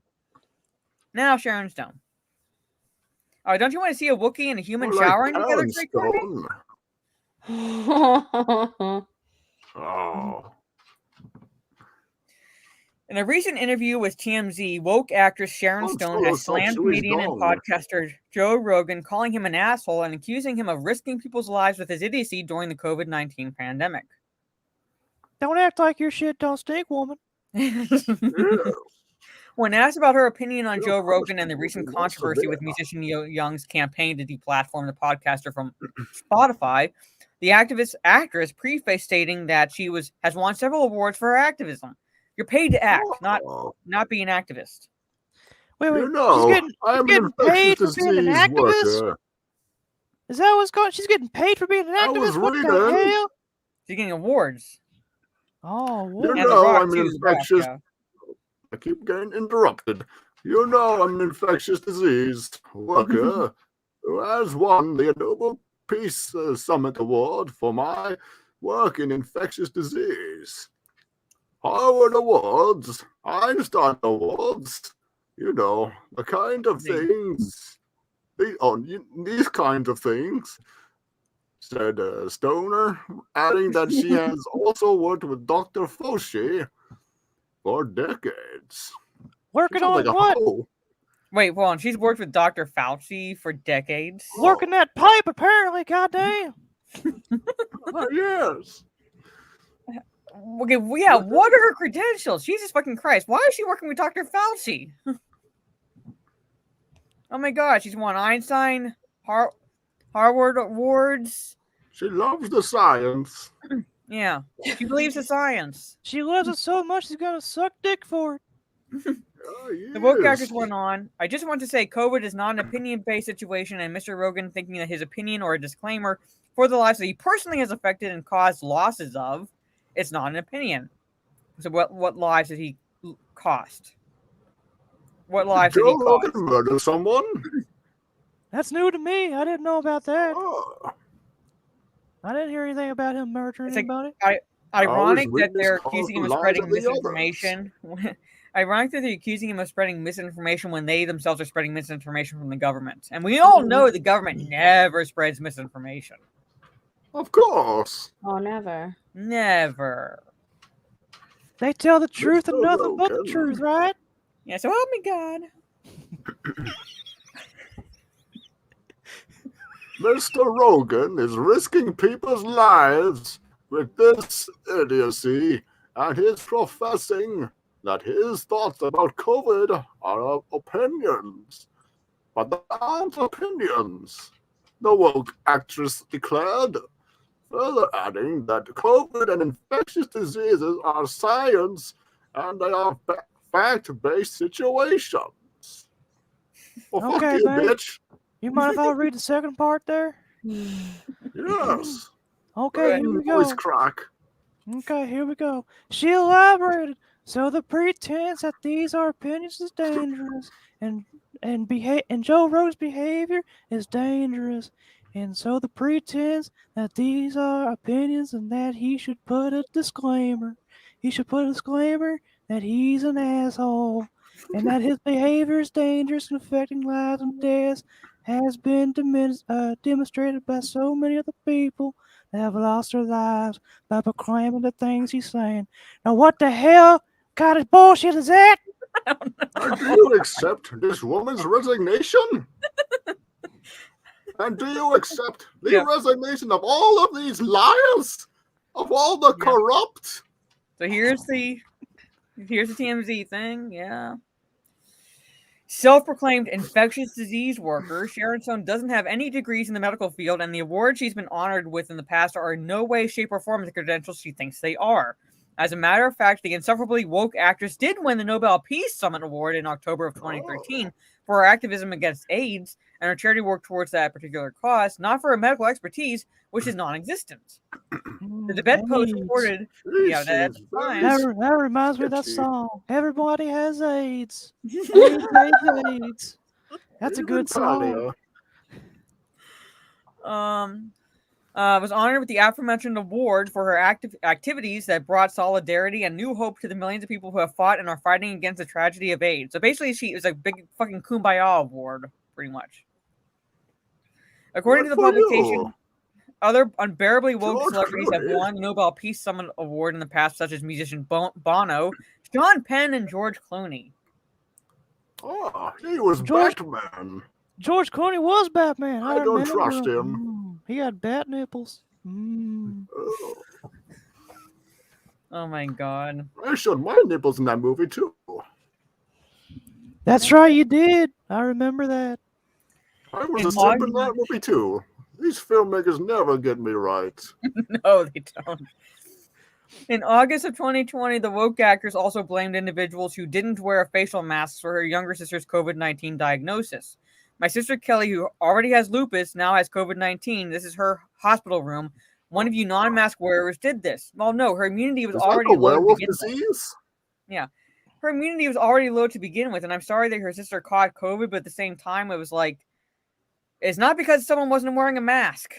Oh, don't you want to see a Wookiee and a human More like showering together? Karen Great Courtney? Stone. Oh. In a recent interview with TMZ, woke actress Sharon Stone has slammed comedian and podcaster Joe Rogan, calling him an asshole and accusing him of risking people's lives with his idiocy during the COVID-19 pandemic. Don't act like your shit don't stink, woman. When asked about her opinion on Joe Rogan and the recent controversy with musician Neil Young's campaign to deplatform the podcaster from Spotify, the actress prefaced stating that she has won several awards for her activism. You're paid to act, not be an activist. Wait, You know, I am an paid infectious for being an disease activist? worker. Is that what's going? She's getting paid for being an I was activist. What the reading. hell? She's getting awards. Oh, You what? And The know, Rock, I'm an too, The Rock, infectious. yeah. I keep getting interrupted. You know, I'm an infectious disease worker who has won the Nobel Peace Summit Award for my work in infectious disease. Harvard Awards, Einstein Awards, you know, the kind of things, these kinds of things, said Stoner, adding that she has also worked with Dr. Fauci for decades. Working Sounds on like a what? hoe. Wait, hold on. She's worked with Dr. Fauci for decades. Working that pipe, apparently. Goddamn. Yes. Okay, well, yeah, what are her credentials? Jesus fucking Christ. Why is she working with Dr. Fauci? Oh my god, she's won Einstein, Harvard Awards. She loves the science. Yeah, she believes in science. She loves it so much she's gonna suck dick for it. The woke characters went on. I just want to say COVID is not an opinion-based situation, and Mr. Rogan thinking that his opinion or a disclaimer for the lives that he personally has affected and caused losses of, it's not an opinion. So what lives did he cost? What lives did he Joe cost? Rogan murdered someone? That's new to me. I didn't know about that. Oh. I didn't hear anything about him murdering It's like, anybody. ironic that witness they're calls accusing the him of lies spreading of the others. misinformation. Ironic that they're accusing him of spreading misinformation when they themselves are spreading misinformation from the government. And we all know the government never spreads misinformation. Of course. Oh, never. Never. They tell the truth and Mr. nothing but the Rogan. truth, right? Yeah, so help me God. Mr. Rogan is risking people's lives with this idiocy, and he's professing that his thoughts about COVID are opinions. But they aren't opinions, the woke actress declared, further adding that COVID and infectious diseases are science and they are fact-based situations. Well, fuck Okay, you, babe. bitch. You mind if I read the second part there? Yes. Okay, here we Voice go. crack. Okay, here we go. She elaborated. So the pretense that these are opinions is dangerous, and Joe Rogan's behavior is dangerous, and so the pretense that these are opinions and that he should put a disclaimer. He should put a disclaimer that he's an asshole, and that his behavior is dangerous and affecting lives and deaths has been demonstrated by so many other people that have lost their lives by proclaiming the things he's saying. Now, what the hell kind of bullshit is that? And do you accept this woman's resignation? And do you accept the resignation of all of these liars? Of all the corrupt? So here's the TMZ thing, yeah. Self-proclaimed infectious disease worker, Sharon Stone doesn't have any degrees in the medical field, and the awards she's been honored with in the past are in no way, shape, or form the credentials she thinks they are. As a matter of fact, the insufferably woke actress did win the Nobel Peace Summit Award in October of 2013 for her activism against AIDS, and her charity worked towards that particular cause, not for her medical expertise, which is non-existent. The Tibet Post reported, that's fine. That reminds me of that song. Everybody has AIDS. AIDS. That's a good song. Was honored with the aforementioned award for her activities that brought solidarity and new hope to the millions of people who have fought and are fighting against the tragedy of AIDS. So basically, it was a big fucking kumbaya award, pretty much. According to the publication, other unbearably woke celebrities have won the Nobel Peace Summit Award in the past, such as musician Bono, Sean Penn, and George Clooney. Oh, he was Batman. George Clooney was Batman. I don't trust him. He had bat nipples. Oh my god. I showed my nipples in that movie too. That's right, you did. I remember that. I was a simp in that movie too. These filmmakers never get me right. No, they don't. In August of 2020, the woke actress also blamed individuals who didn't wear a facial mask for her younger sister's COVID-19 diagnosis. My sister Kelly, who already has lupus, now has COVID-19. This is her hospital room. One of you non-mask wearers did this. Well, no, her immunity was Is that already the low to werewolf begin with. disease? Yeah. Her immunity was already low to begin with, and I'm sorry that her sister caught COVID, but at the same time, it was like, it's not because someone wasn't wearing a mask.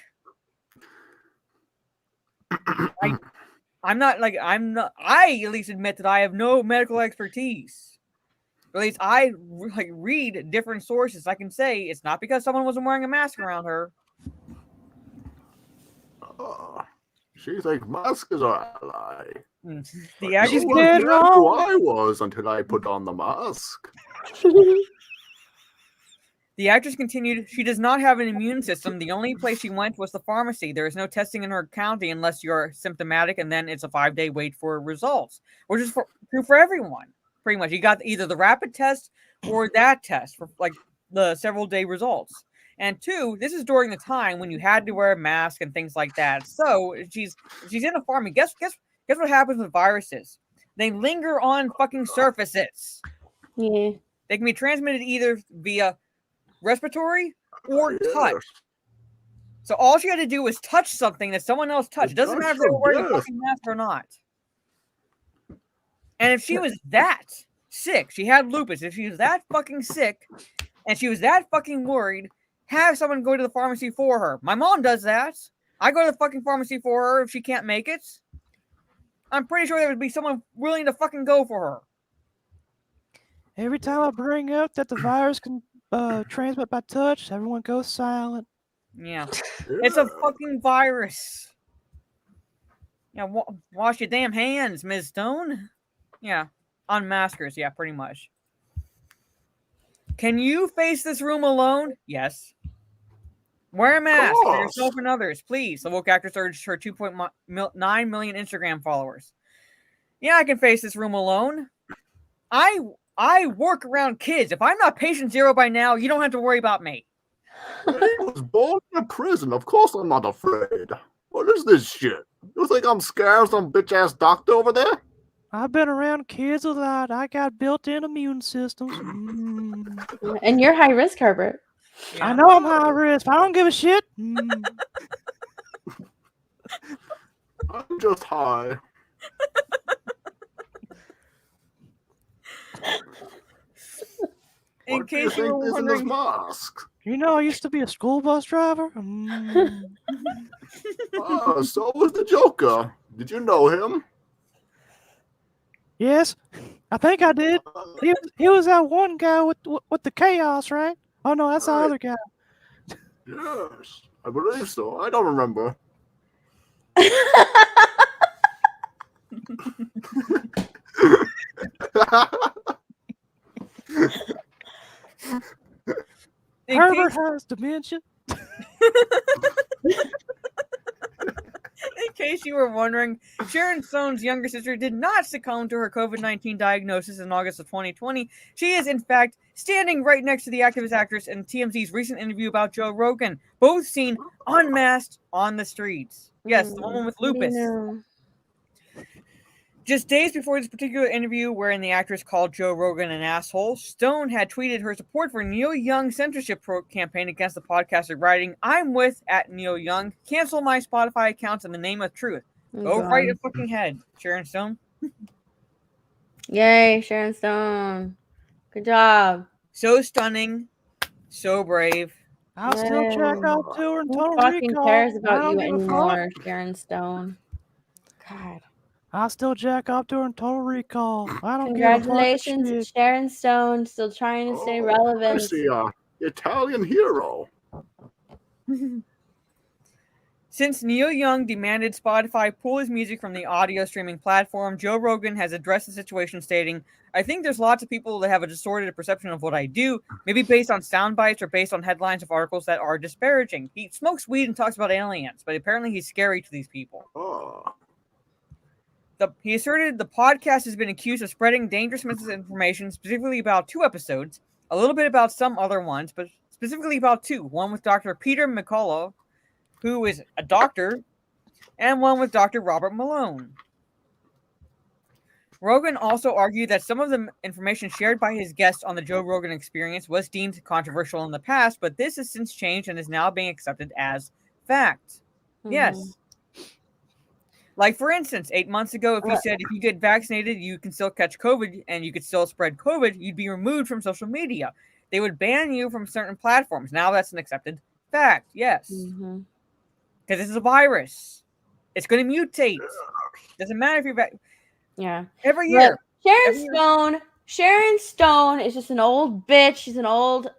I at least admit that I have no medical expertise. At least I read different sources. I can say it's not because someone wasn't wearing a mask around her. She thinks mask is our ally. The I actress wasn't who I was until I put on the mask. The actress continued, she does not have an immune system. The only place she went was the pharmacy. There is no testing in her county unless you're symptomatic, and then it's a 5-day wait for results, which is true for everyone, pretty much. You got either the rapid test or that test for like the several-day results. And 2, this is during the time when you had to wear a mask and things like that. So she's in a pharmacy. Guess what happens with viruses? They linger on fucking surfaces. Yeah. They can be transmitted either via respiratory or touch. So all she had to do was touch something that someone else touched. It doesn't matter if they were wearing a fucking mask or not. And if she was that sick, she had lupus, if she was that fucking sick and she was that fucking worried, have someone go to the pharmacy for her. My mom does that. I go to the fucking pharmacy for her if she can't make it. I'm pretty sure there would be someone willing to fucking go for her. Every time I bring up that the virus can transmit by touch, everyone goes silent. Yeah. It's a fucking virus. Yeah, wash your damn hands, Ms. Stone. Yeah, unmaskers. Yeah, pretty much. Can you face this room alone? Yes. Wear a mask for yourself and others, please. The woke actress urged her 2.9 million Instagram followers. Yeah, I can face this room alone. I work around kids. If I'm not patient zero by now, you don't have to worry about me. I was born in a prison. Of course I'm not afraid. What is this shit? You think I'm scared of some bitch-ass doctor over there? I've been around kids a lot. I got built-in immune systems. And you're high risk, Herbert. I know I'm high risk. I don't give a shit. I'm just high. In case you were wondering, mask? You know, I used to be a school bus driver. So was the Joker. Did you know him? Yes, I think I did. He was that one guy with the chaos, right? Oh no, that's the other guy. Yes, I believe so. I don't remember. Herbert has dementia. In case you were wondering, Sharon Stone's younger sister did not succumb to her COVID-19 diagnosis in August of 2020. She is, in fact, standing right next to the activist actress in TMZ's recent interview about Joe Rogan, both seen unmasked on the streets. Yes, the woman with lupus. Just days before this particular interview, wherein the actress called Joe Rogan an asshole, Stone had tweeted her support for Neil Young's censorship campaign against the podcaster, writing, "I'm with @Neil Young. Cancel my Spotify accounts in the name of truth." Go right a fucking head, Sharon Stone. Yay, Sharon Stone. Good job. So stunning. So brave. I'll still check out to her and Who Total fucking Recall. cares I about don't you give a anymore, fuck. Sharon Stone? God. I'll still jack up to her in Total Recall. I don't give a fuck. Congratulations, Sharon Stone, still trying to stay relevant. I see Italian hero. Since Neil Young demanded Spotify pull his music from the audio streaming platform, Joe Rogan has addressed the situation, stating, "I think there's lots of people that have a distorted perception of what I do, maybe based on sound bites or based on headlines of articles that are disparaging. He smokes weed and talks about aliens, but apparently he's scary to these people." He asserted the podcast has been accused of spreading dangerous misinformation, specifically about 2 episodes, a little bit about some other ones, but specifically about 2. One with Dr. Peter McCullough, who is a doctor, and one with Dr. Robert Malone. Rogan also argued that some of the information shared by his guests on the Joe Rogan Experience was deemed controversial in the past, but this has since changed and is now being accepted as fact. Yes. Like, for instance, 8 months ago, if he said if you get vaccinated, you can still catch COVID and you could still spread COVID, you'd be removed from social media. They would ban you from certain platforms. Now that's an accepted fact. Yes. Because this is a virus. It's going to mutate. Doesn't matter if you're back. Yeah. Every year. Sharon Stone is just an old bitch. She's an old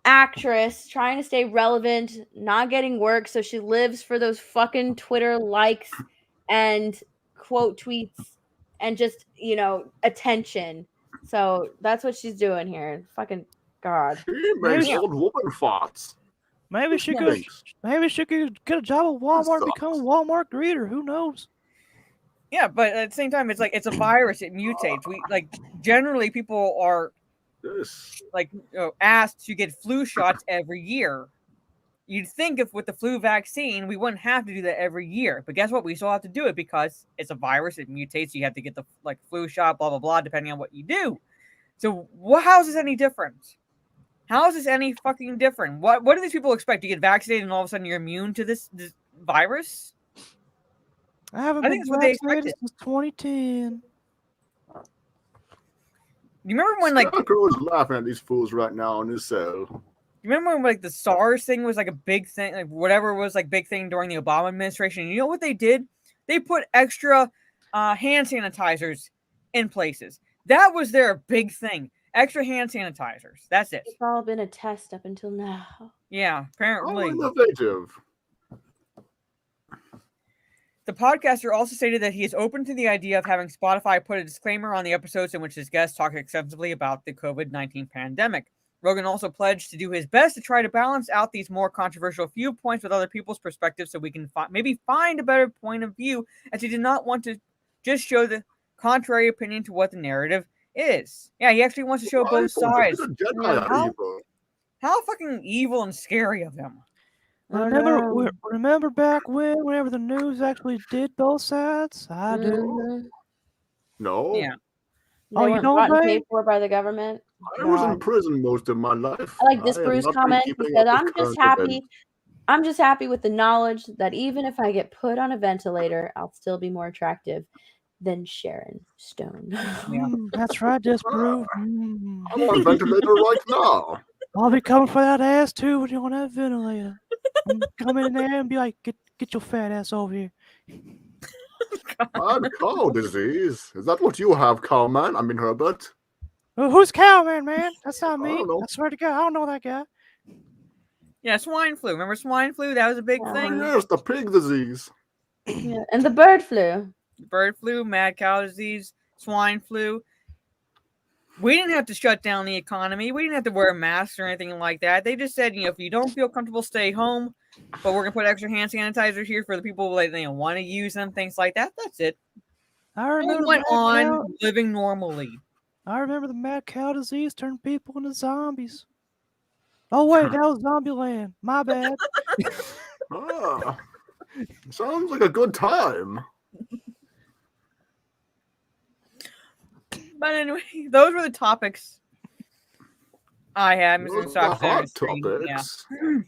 actress trying to stay relevant, not getting work. So she lives for those fucking Twitter likes and quote tweets and just, attention. So that's what she's doing here. Fucking God. She makes old woman farts. Maybe she could get a job at Walmart and become a Walmart greeter. Who knows? Yeah, but at the same time, it's like it's a virus. It mutates. Generally people are asked to get flu shots every year. You'd think if with the flu vaccine, we wouldn't have to do that every year. But guess what? We still have to do it because it's a virus. It mutates. You have to get the flu shot, blah, blah, blah, depending on what you do. So how is this any different? How is this any fucking different? What do these people expect? You get vaccinated and all of a sudden you're immune to this virus? I think that's what they expected since 2010. You remember when Scarecrow is laughing at these fools right now on his cell. You remember when the SARS thing was a big thing, whatever was big thing during the Obama administration? You know what they did? They put extra hand sanitizers in places. That was their big thing. Extra hand sanitizers. That's it. It's all been a test up until now. Yeah, apparently. Innovative. The podcaster also stated that he is open to the idea of having Spotify put a disclaimer on the episodes in which his guests talk extensively about the COVID-19 pandemic. Rogan also pledged to do his best to try to balance out these more controversial viewpoints with other people's perspectives so we can maybe find a better point of view, as he did not want to just show the contrary opinion to what the narrative is. Yeah, he actually wants to show both sides. How fucking evil and scary of him. Remember back whenever the news actually did both sides? I do. No. Yeah. They weren't bought and paid for by the government. I was in prison most of my life. I like this Bruce comment because I'm just happy. I'm just happy with the knowledge that even if I get put on a ventilator, I'll still be more attractive than Sharon Stone. Yeah. That's right, just Bruce. I'm on a ventilator right now. I'll be coming for that ass too when you're on that ventilator. I'm coming in there and be like, get your fat ass over here. Mad cow disease. Is that what you have, Cowman? I mean, Herbert. Who's Cowman, man? That's not me. I swear to God, I don't know that guy. Yeah, swine flu. Remember swine flu? That was a big thing. Yes, the pig disease. Yeah, and the bird flu. Bird flu, mad cow disease, swine flu. We didn't have to shut down the economy. We didn't have to wear masks or anything like that. They just said, if you don't feel comfortable, stay home. But we're going to put extra hand sanitizer here for the people that want to use them, things like that. That's it. I remember went on living normally. I remember the mad cow disease turned people into zombies. Oh, wait, that was Zombieland. My bad. Sounds like a good time. But anyway, those were the topics I had. Those are hot topics. Yeah.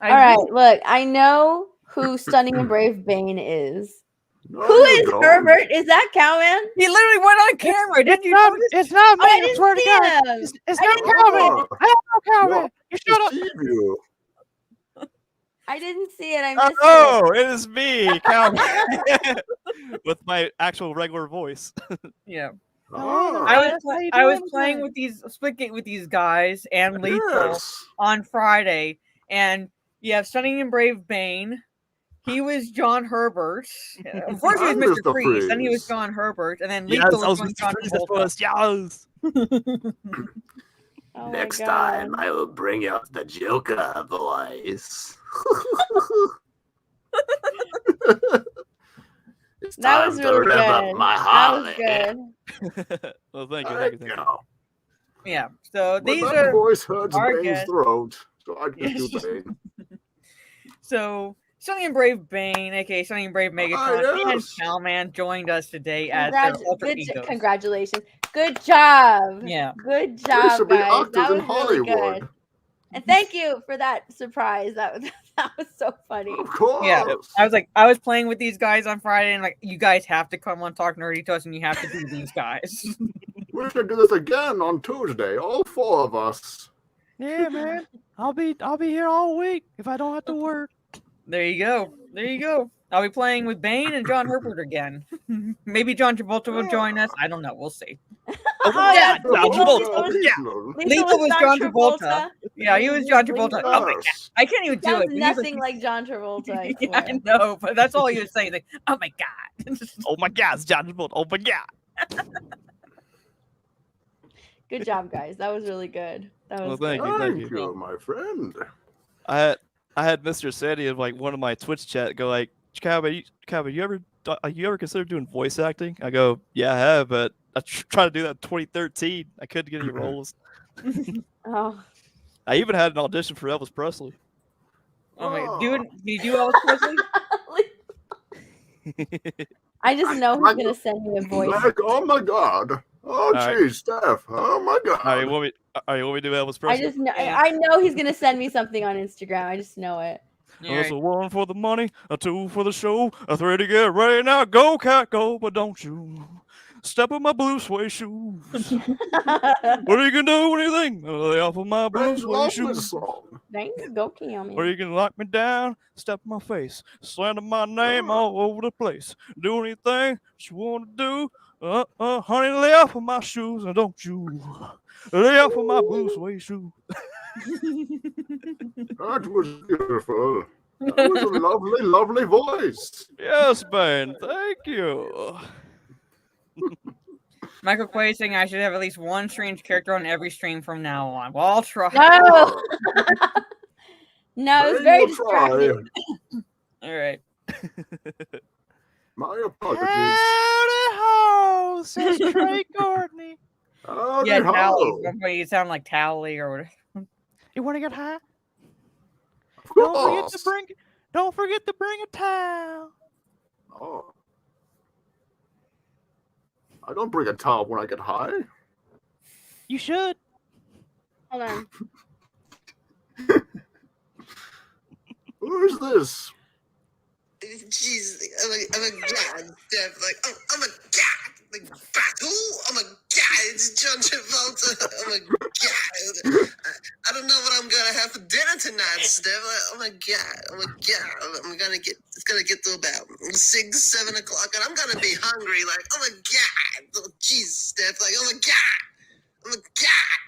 All right, look, I know who Stunning and Brave Bane is. No, who is Herbert? Is that Cowman? He literally went on camera. Didn't you notice? It's not me. I I didn't swear to see God. him. It's not Cowman. I don't know Cowman. You shut up. You. I didn't see it. I missed Oh, it is me, Cowman. With my actual regular voice. Yeah. Oh. I was playing with these guys and Lethal on Friday, and you have Stunning and Brave Bane. He was John Herbert. First he was Mr. Freeze, then he was John Herbert, and then Lethal was John Travolta. Yes. Next time, I will bring out the Joker voice. It's That time was to really rev up good. my That Harley. was good. Well, thank you. Yeah. So But these that are voice hurts our Bane's guests. throat, so I just do Bane. So Sunny and Brave Bane, aka Sunny and Brave Megatron, and yes. Cowman joined us today as their alter egos. Congratulations. Good job. Yeah. Good We job, should be guys. actors That in was really Hollywood. good. And thank you for that surprise. That was so funny. Of course. Yeah, I was playing with these guys on Friday, and like, you guys have to come on Talk Nerdy to Us, and you have to be these guys. We should do this again on Tuesday, all 4 of us. Yeah, man. I'll be here all week if I don't have to work. There you go. There you go. I'll be playing with Bane and John Herbert again. Maybe John Travolta will join us. I don't know. We'll see. Oh, yeah, John Travolta. Yeah. Lethal was John Travolta. Yeah, he was John Travolta. Oh my god, I can't even do Sounds it. But nothing like John Travolta. I yeah, I know, but that's all he was saying. Like, oh my god. Oh my god, it's John Travolta. Oh my god. Good job, guys. That was really good. That was Well, thank good. you, thank Thank you. you, my friend. I had Mr. Sandy of like one of my Twitch chat go like, Cowboy, you ever consider doing voice acting? I go, yeah, I have, but I tried to do that in 2013. I couldn't get any roles. Oh. I even had an audition for Elvis Presley. Oh my, did you do Elvis Presley? I just know he's gonna send me a voice. Like, oh my god. Oh, right. geez, Steph. Oh my god. All right, you want me to do Elvis Presley? I know he's gonna send me something on Instagram. I just know it. So 1 for the money, a 2 for the show, a 3 to get ready now. Go, cat, go, but don't you step in my blue suede shoes. What are you gonna do? Anything? Lay off of my blue suede shoes. Thanks, go kill me. Or you can lock me down, step in my face, slander my name all over the place. Do anything you want to do. Honey, lay off of my shoes, and don't you lay off of my blue suede shoes. That was beautiful. That was a lovely, lovely voice. Yes, Ben. Thank you. Michael Quaid saying I should have at least one strange character on every stream from now on. Well, I'll try. No. No, it's very distracting. All right. My apologies. Howdy ho, says Trey Courtney. Howdy Yeah, ho. Tally. Somebody, you sound like Tally or whatever. You want to get high? Of Don't forget to bring a towel. Oh. I don't bring a towel when I get high. You should. Hold on. Who is this? Jesus, I'm a god, Steph. Like, I'm a god. Like, battle? Oh my god, it's John Travolta. Oh my god. I don't know what I'm gonna have for dinner tonight, Steph. Like, oh my god. It's gonna get to about 6, 7 o'clock, and I'm gonna be hungry. Like, oh my god. Oh, Jesus, Steph. Like, oh my god. Oh my god.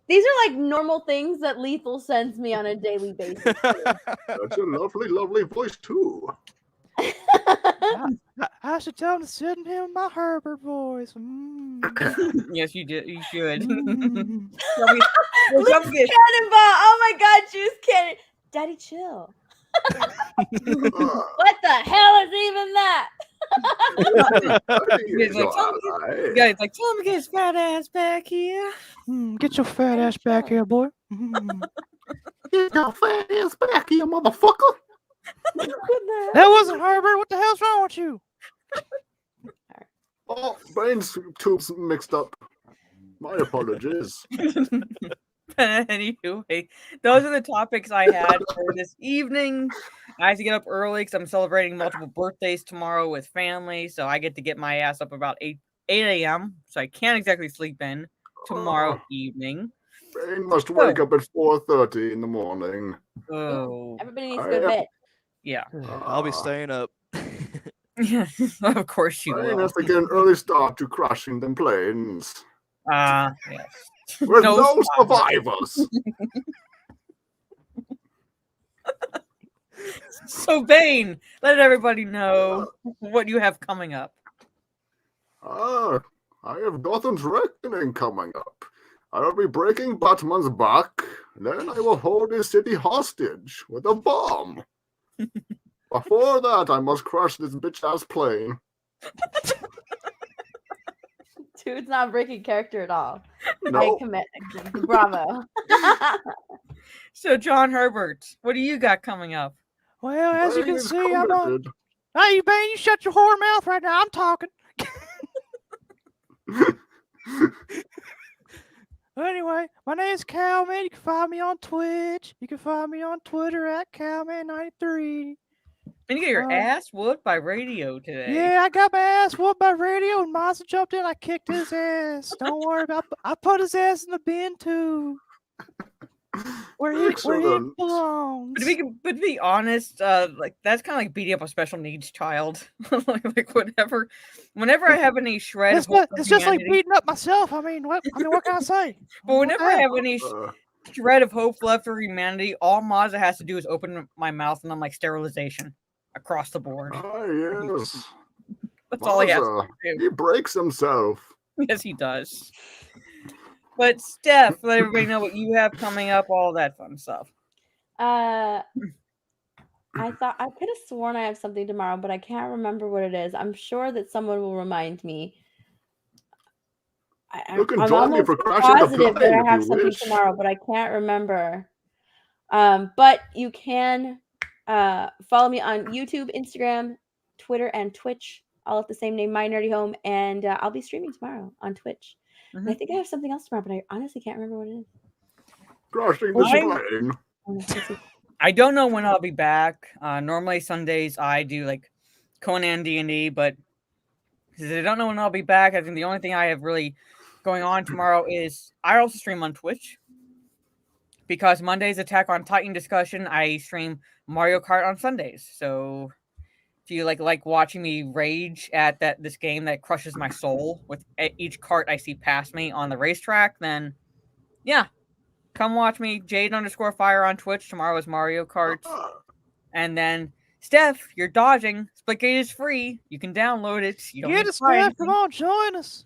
These are like normal things that Lethal sends me on a daily basis. That's a lovely, lovely voice, too. I should tell him to send him my Herbert voice. Yes, you did. You should. Juice Cannonball. Oh my god, Juice Cannon. Daddy, chill. What the hell is even that? Guys, like, tell him to get his fat ass back here. Get your fat ass back here, boy. Get your fat ass back here, motherfucker. That wasn't Herbert. What the hell's wrong with you? Oh, brain's tubes mixed up. My apologies. Anyway, those are the topics I had for this evening. I have to get up early because I'm celebrating multiple birthdays tomorrow with family, so I get to get my ass up about 8 a.m. So I can't exactly sleep in tomorrow evening. Brain must wake up at 4:30 in the morning. Oh, everybody needs to go to bed. Yeah, I'll be staying up. Yeah, of course you Brain will. has to get an early start to crashing them planes. Yes. With no survivors. So, Bane, let everybody know what you have coming up. I have Gotham's Reckoning coming up. I will be breaking Batman's back, then I will hold his city hostage with a bomb. Before that, I must crush this bitch-ass plane. Dude's not breaking character at all. No. I commit. Bravo. So, John Herbert, what do you got coming up? Well, as you Bane can is see, I'm on. committed. Hey, Bane, you shut your whore mouth right now. I'm talking. Anyway, my name is Cowman. You can find me on Twitch. You can find me on Twitter at Cowman93. And you get your ass whooped by radio today. Yeah, I got my ass whooped by radio, and Mazza jumped in. I kicked his ass. Don't worry about. I put his ass in the bin too. Where he Excellent. belongs. But to be honest, like that's kind of like beating up a special needs child. like whenever I have any shred It's, of hope it's for just like humanity- beating up myself. I mean, what can I say? But whenever I have any Uh, shred of hope left for humanity, all Mazza has to do is open my mouth, and I'm like sterilization across the board. yes. That's all he has Mazza, to do. he breaks himself. Yes, he does. But Steph, let everybody know what you have coming up, all that fun stuff. I thought I could have sworn I have something tomorrow, but I can't remember what it is. I'm sure that someone will remind me. You can I'm join me almost for crashing the positive plane that if I have you something wish. tomorrow, but I can't remember. But you can follow me on YouTube, Instagram, Twitter, and Twitch, all at the same name, My Nerdy Home, and I'll be streaming tomorrow on Twitch. And I think I have something else tomorrow, but I honestly can't remember what it is. Crashing the plane. I don't know when I'll be back. Normally Sundays I do like Conan D&D, but since I don't know when I'll be back, I think the only thing I have really going on tomorrow is I also stream on Twitch. Because Monday's Attack on Titan discussion, I stream Mario Kart on Sundays. So if you like watching me rage at this game that crushes my soul with each cart I see past me on the racetrack, then yeah, come watch me, Jade_Fire on Twitch. Tomorrow is Mario Kart. And then Steph, you're dodging. Splitgate is free. You can download it. You don't Get need it, to buy Steph. anything. Come on, join us.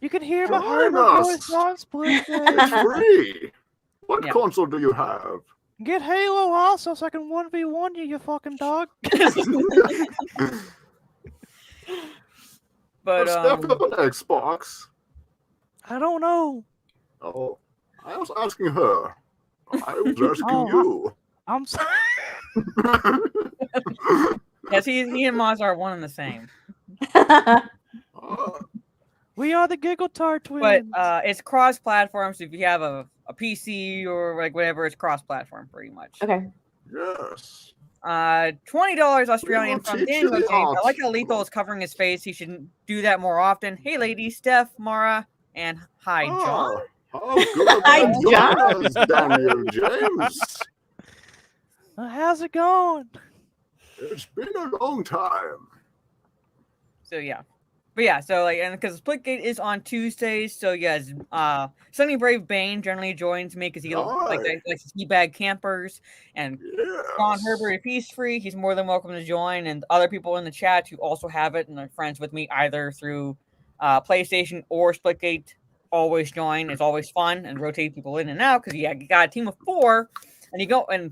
You can hear my Join Herbert us. voice on Splitgate. It's free. What Yeah. console do you have? Get Halo also so I can 1v1 you, you fucking dog. But Steph have an Xbox. I don't know. Oh, I was asking her. I was asking Oh, you. I'm sorry. yes, he and Maz are one and the same. We are the Giggle Tart But twins. it's cross-platform, so if you have a PC or like whatever, it's cross-platform pretty much. Okay. Yes. $20 Australian will from teach Daniel you the James. I art. like how Lethal is covering his face. He should do that more often. Hey, ladies, Steph, Mara, and hi, John. How good Hi, are John. you, Daniel James? How's it going? It's been a long time. So yeah. But yeah, so like, and because Splitgate is on Tuesdays, so yes, Sunny Brave Bane generally joins me because he likes to teabag campers, and Ron Herbert, if he's free, he's more than welcome to join, and other people in the chat who also have it and are friends with me either through PlayStation or Splitgate always join. It's always fun and rotate people in and out because you got a team of 4, and you go and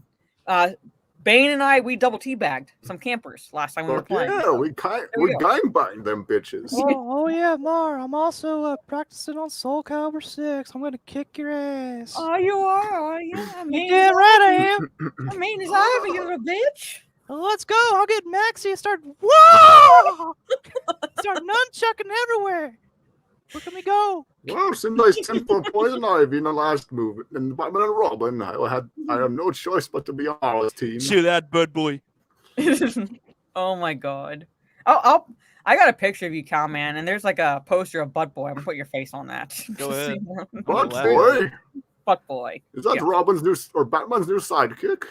Bane and I, we double teabagged some campers last time we were But playing. yeah, so we there we go. gangbang them bitches. Oh yeah, Mar. I'm also practicing on Soul Calibur 6. I'm gonna kick your ass. Oh, you are? Oh, yeah. I mean, Yeah, right I am. I mean, it's Ivy, you little bitch. Well, let's go. I'll get Maxie and start. Whoa! Start nunchucking everywhere. Look at me go. Well, since I sent for Poison Ivy in the last movie, in Batman and Robin, I had no choice but to be on our team. See that, bud boy? Oh my god. I got a picture of you, Cowman, and there's like a poster of Butt Boy. I'm gonna put your face on that. Go ahead. Butt Boy? Butt Boy. Is that Yeah. Robin's new or Batman's new sidekick?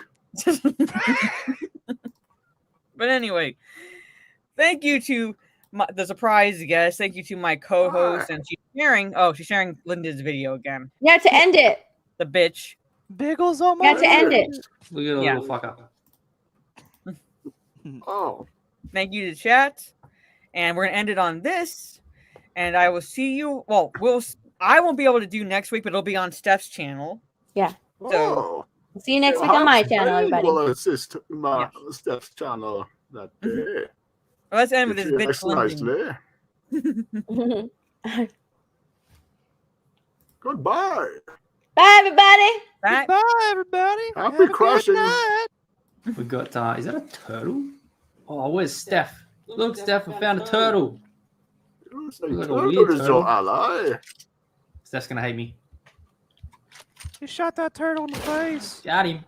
But anyway, thank you to the surprise guest. Thank you to my co-host, and she's sharing Linda's video again. Yeah, to end it. The bitch. Biggles on my Yeah, to end it. Look at a Yeah. little fuck up. Oh. Thank you to chat, and we're gonna end it on this. And I will see you. Well, I won't be able to do next week, but it'll be on Steph's channel. Yeah. Oh. See you next week on my channel, everybody. Will assist my Steph's channel that day. Well, let's end with this bitch. Nice, Linda. nicely. Goodbye. Bye, everybody. Bye. Bye, everybody. Happy Have a good crashing. night. We got, is that a turtle? Oh, where's Steph? Look, Steph, I found a turtle. Looks Looks like a turtle weird is your turtle. ally. Steph's gonna hate me. You shot that turtle in the face. Got him.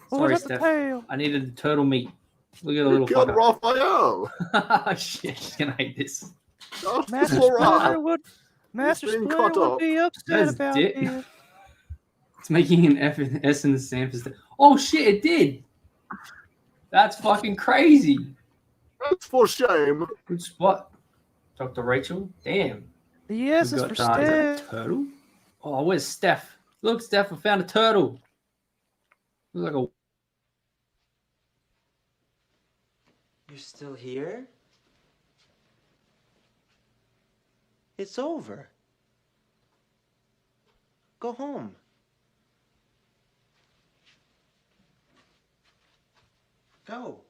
What Sorry, was at the Steph. tail? I needed the turtle meat. Look at the You little killed fucker. Raphael. Oh, shit, she's gonna hate this. That's Master all right. Splinter would Master being Splinter cut would up. be upset That's about dick. this. It's making an F and S in the same. Oh shit, it did. That's fucking crazy. That's for shame. Good spot, Dr. Rachel. Damn. The yes We is got, for is that a Steph. turtle? Oh, where's Steph? Look, Steph, I found a turtle. Looks like a. You're still here? It's over. Go home. Go.